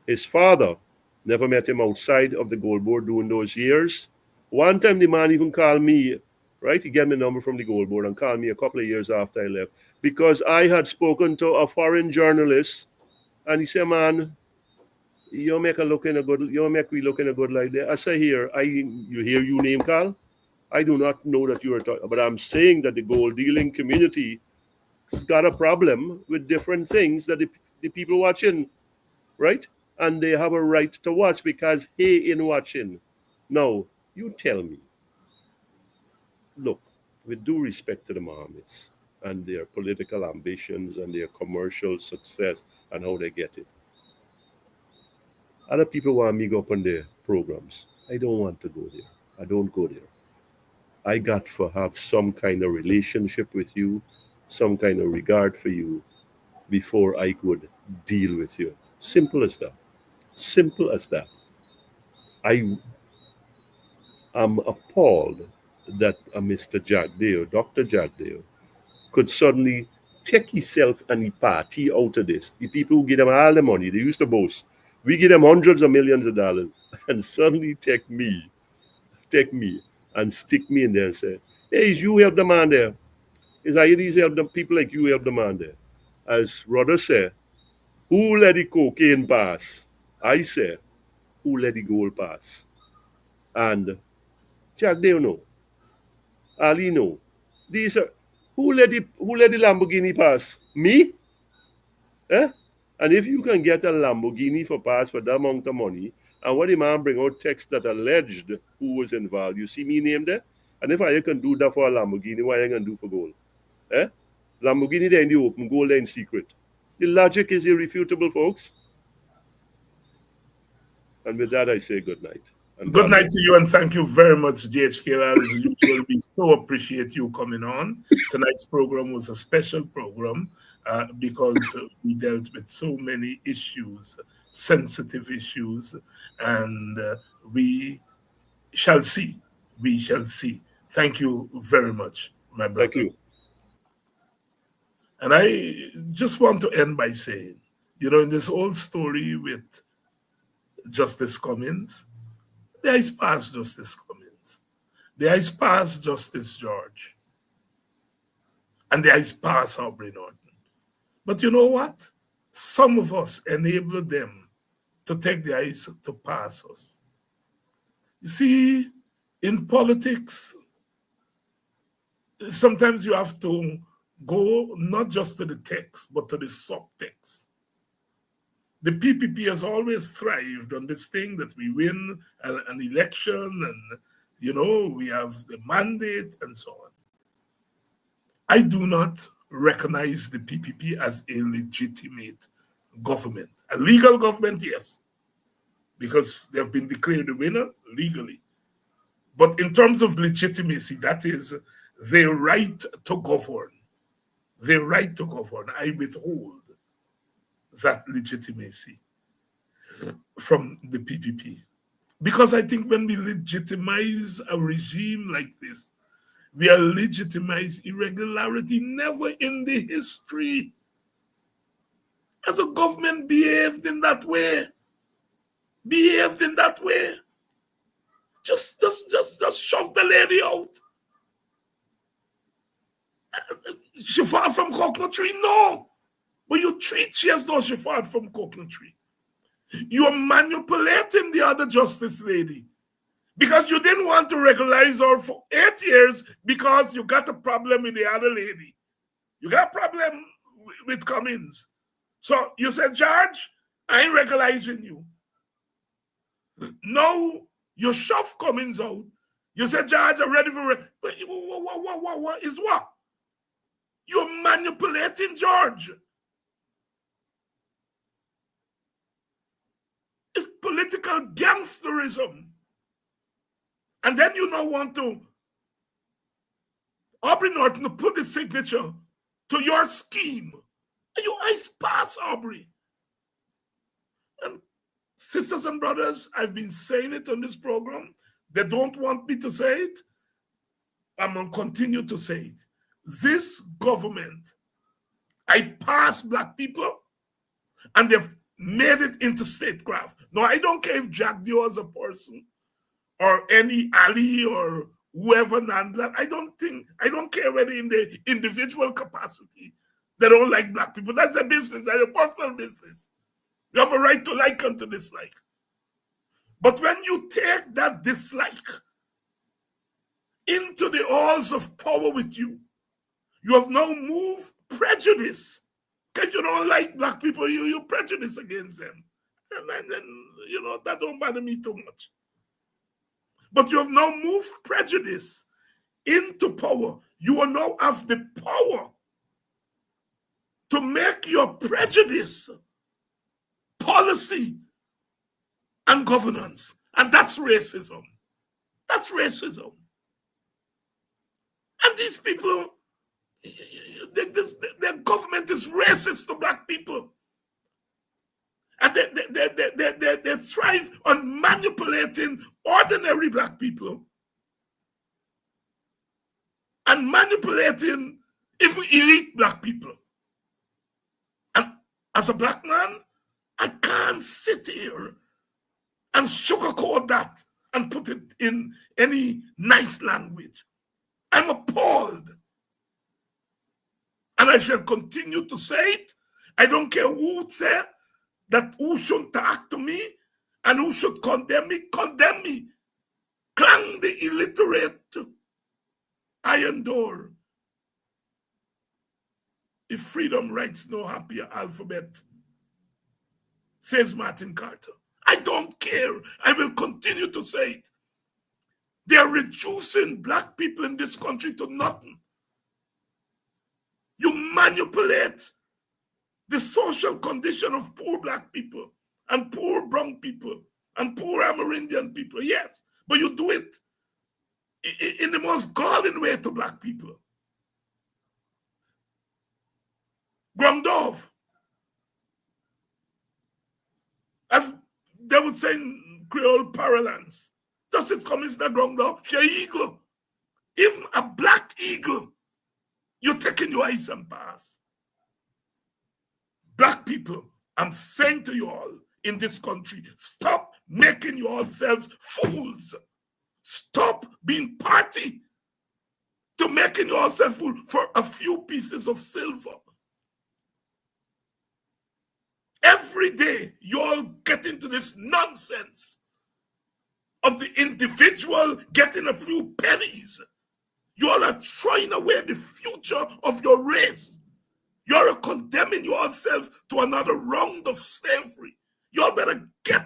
His father, never met him outside of the gold board during those years. One time the man even called me, right? He gave me a number from the gold board and called me a couple of years after I left because I had spoken to a foreign journalist and he said, man, you make me look in a good light there. I say here, you hear you name call? I do not know that you are talking, but I'm saying that the gold dealing community has got a problem with different things that the people watching, right? And they have a right to watch because he in watching. Now, you tell me, look, with due respect to the Mohammeds and their political ambitions and their commercial success and how they get it, other people want me to go up on their programs. I don't want to go there. I don't go there. I got to have some kind of relationship with you, some kind of regard for you before I could deal with you. Simple as that. Simple as that. I am appalled that Mr. Jagdeo, Dr. Jagdeo, could suddenly take himself and the party out of this. The people who give them all the money, they used to boast. We give them hundreds of millions of dollars and suddenly take me and stick me in there and say, hey, is you help the man there? Is IEDs help the people like you help the man there? As Rudder said, who let the cocaine pass? I say, who let the gold pass? And Jagdeo know. Ali know. These are who let the Lamborghini pass? Me? And if you can get a Lamborghini for pass for that amount of money, and when the man bring out text that alleged who was involved, you see me named there? And if I can do that for a Lamborghini, what I can do for gold? Lamborghini there in the open, gold there in secret. The logic is irrefutable, folks. And with that, I say good night. Good night to you, and thank you very much, GHK Lall. As usual, we so appreciate you coming on. Tonight's program was a special program because we dealt with so many issues, sensitive issues, and we shall see. We shall see. Thank you very much, my brother. Thank you. And I just want to end by saying, in this old story with Justice Cummings, there is past Justice Cummings. There is past Justice George. And there is past Aubrey Norton. But you know what? Some of us enable them to take the ice to pass us. You see, in politics, sometimes you have to go not just to the text, but to the subtext. The PPP has always thrived on this thing that we win an election and, we have the mandate and so on. I do not recognize the PPP as a legitimate government. A legal government, yes, because they've been declared the winner legally. But in terms of legitimacy, that is their right to govern. Their right to govern. I withhold that legitimacy from the PPP. Because I think when we legitimize a regime like this, we are legitimize irregularity. Never in the history has a government behaved in that way. Behaved in that way. Just shove the lady out. She fought from coconut tree? No. But you treat she as though she fought from coconut tree. You're manipulating the other justice lady because you didn't want to regularize her for 8 years because you got a problem with the other lady. You got a problem with Cummins. So you said, Judge, I ain't regularizing you. No, you shove Cummins out. You said, Judge, I'm ready for it. But what is what? You're manipulating George. It's political gangsterism. And then you don't want to Aubrey Norton to put the signature to your scheme. And you ice pass, Aubrey. And sisters and brothers, I've been saying it on this program. They don't want me to say it. I'm going to continue to say it. This government, I pass black people, and they've made it into statecraft. Now, I don't care if Jack Dio is a person, or any Ali, or whoever, Nandla. I don't care whether in the individual capacity they don't like black people. That's a business, that's a personal business. You have a right to like and to dislike. But when you take that dislike into the halls of power with you, you have now moved prejudice. Because you don't like black people, you prejudice against them. And then, that don't bother me too much. But you have now moved prejudice into power. You will now have the power to make your prejudice policy and governance. And that's racism. That's racism. And these people, their government is racist to black people. And they thrive on manipulating ordinary black people and manipulating even elite black people. And as a black man, I can't sit here and sugarcoat that and put it in any nice language. I'm appalled. And I shall continue to say it. I don't care who say that who should talk to me and who should condemn me. Condemn me. Clang the illiterate iron door. If freedom writes no happier alphabet, says Martin Carter. I don't care. I will continue to say it. They are reducing black people in this country to nothing. You manipulate the social condition of poor black people and poor brown people and poor Amerindian people, yes, but you do it in the most galling way to black people. Gromdov, as they would say in Creole parlance, Justice Commissioner Gromdov, she eagle. Even a black eagle, you're taking your eyes and pass. Black people, I'm saying to you all in this country, stop making yourselves fools. Stop being party to making yourself fool for a few pieces of silver. Every day, you all get into this nonsense of the individual getting a few pennies. You all are throwing away the future of your race. You all are condemning yourselves to another round of slavery. You all better get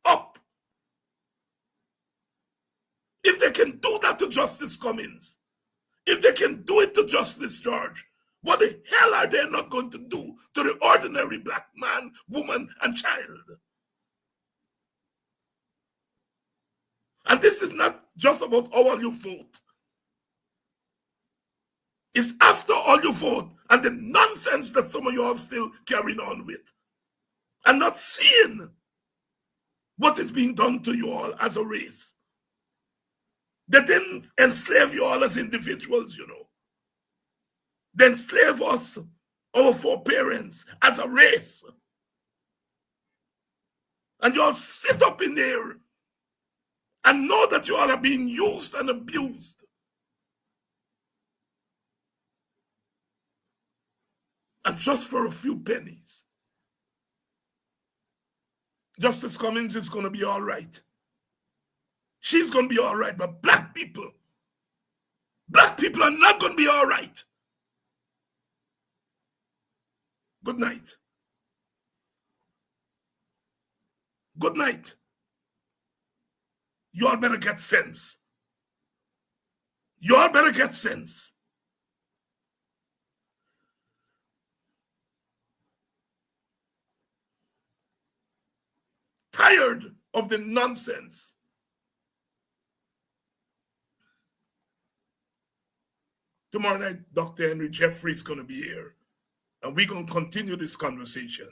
up. If they can do that to Justice Cummins, if they can do it to Justice George, What the hell are they not going to do to the ordinary black man, woman, and child? And this is not just about how you vote. It's after all you vote and the nonsense that some of you are still carrying on with and not seeing what is being done to you all as a race. They didn't enslave you all as individuals, you know. They enslave us, our foreparents, as a race. And you all sit up in there and know that you all are being used and abused. And just for a few pennies. Justice Cummings is going to be all right. She's going to be all right, but black people are not going to be all right. Good night. Good night. You all better get sense. You all better get sense. Tired of the nonsense. Tomorrow night, Dr. Henry Jeffrey is going to be here. And we're going to continue this conversation.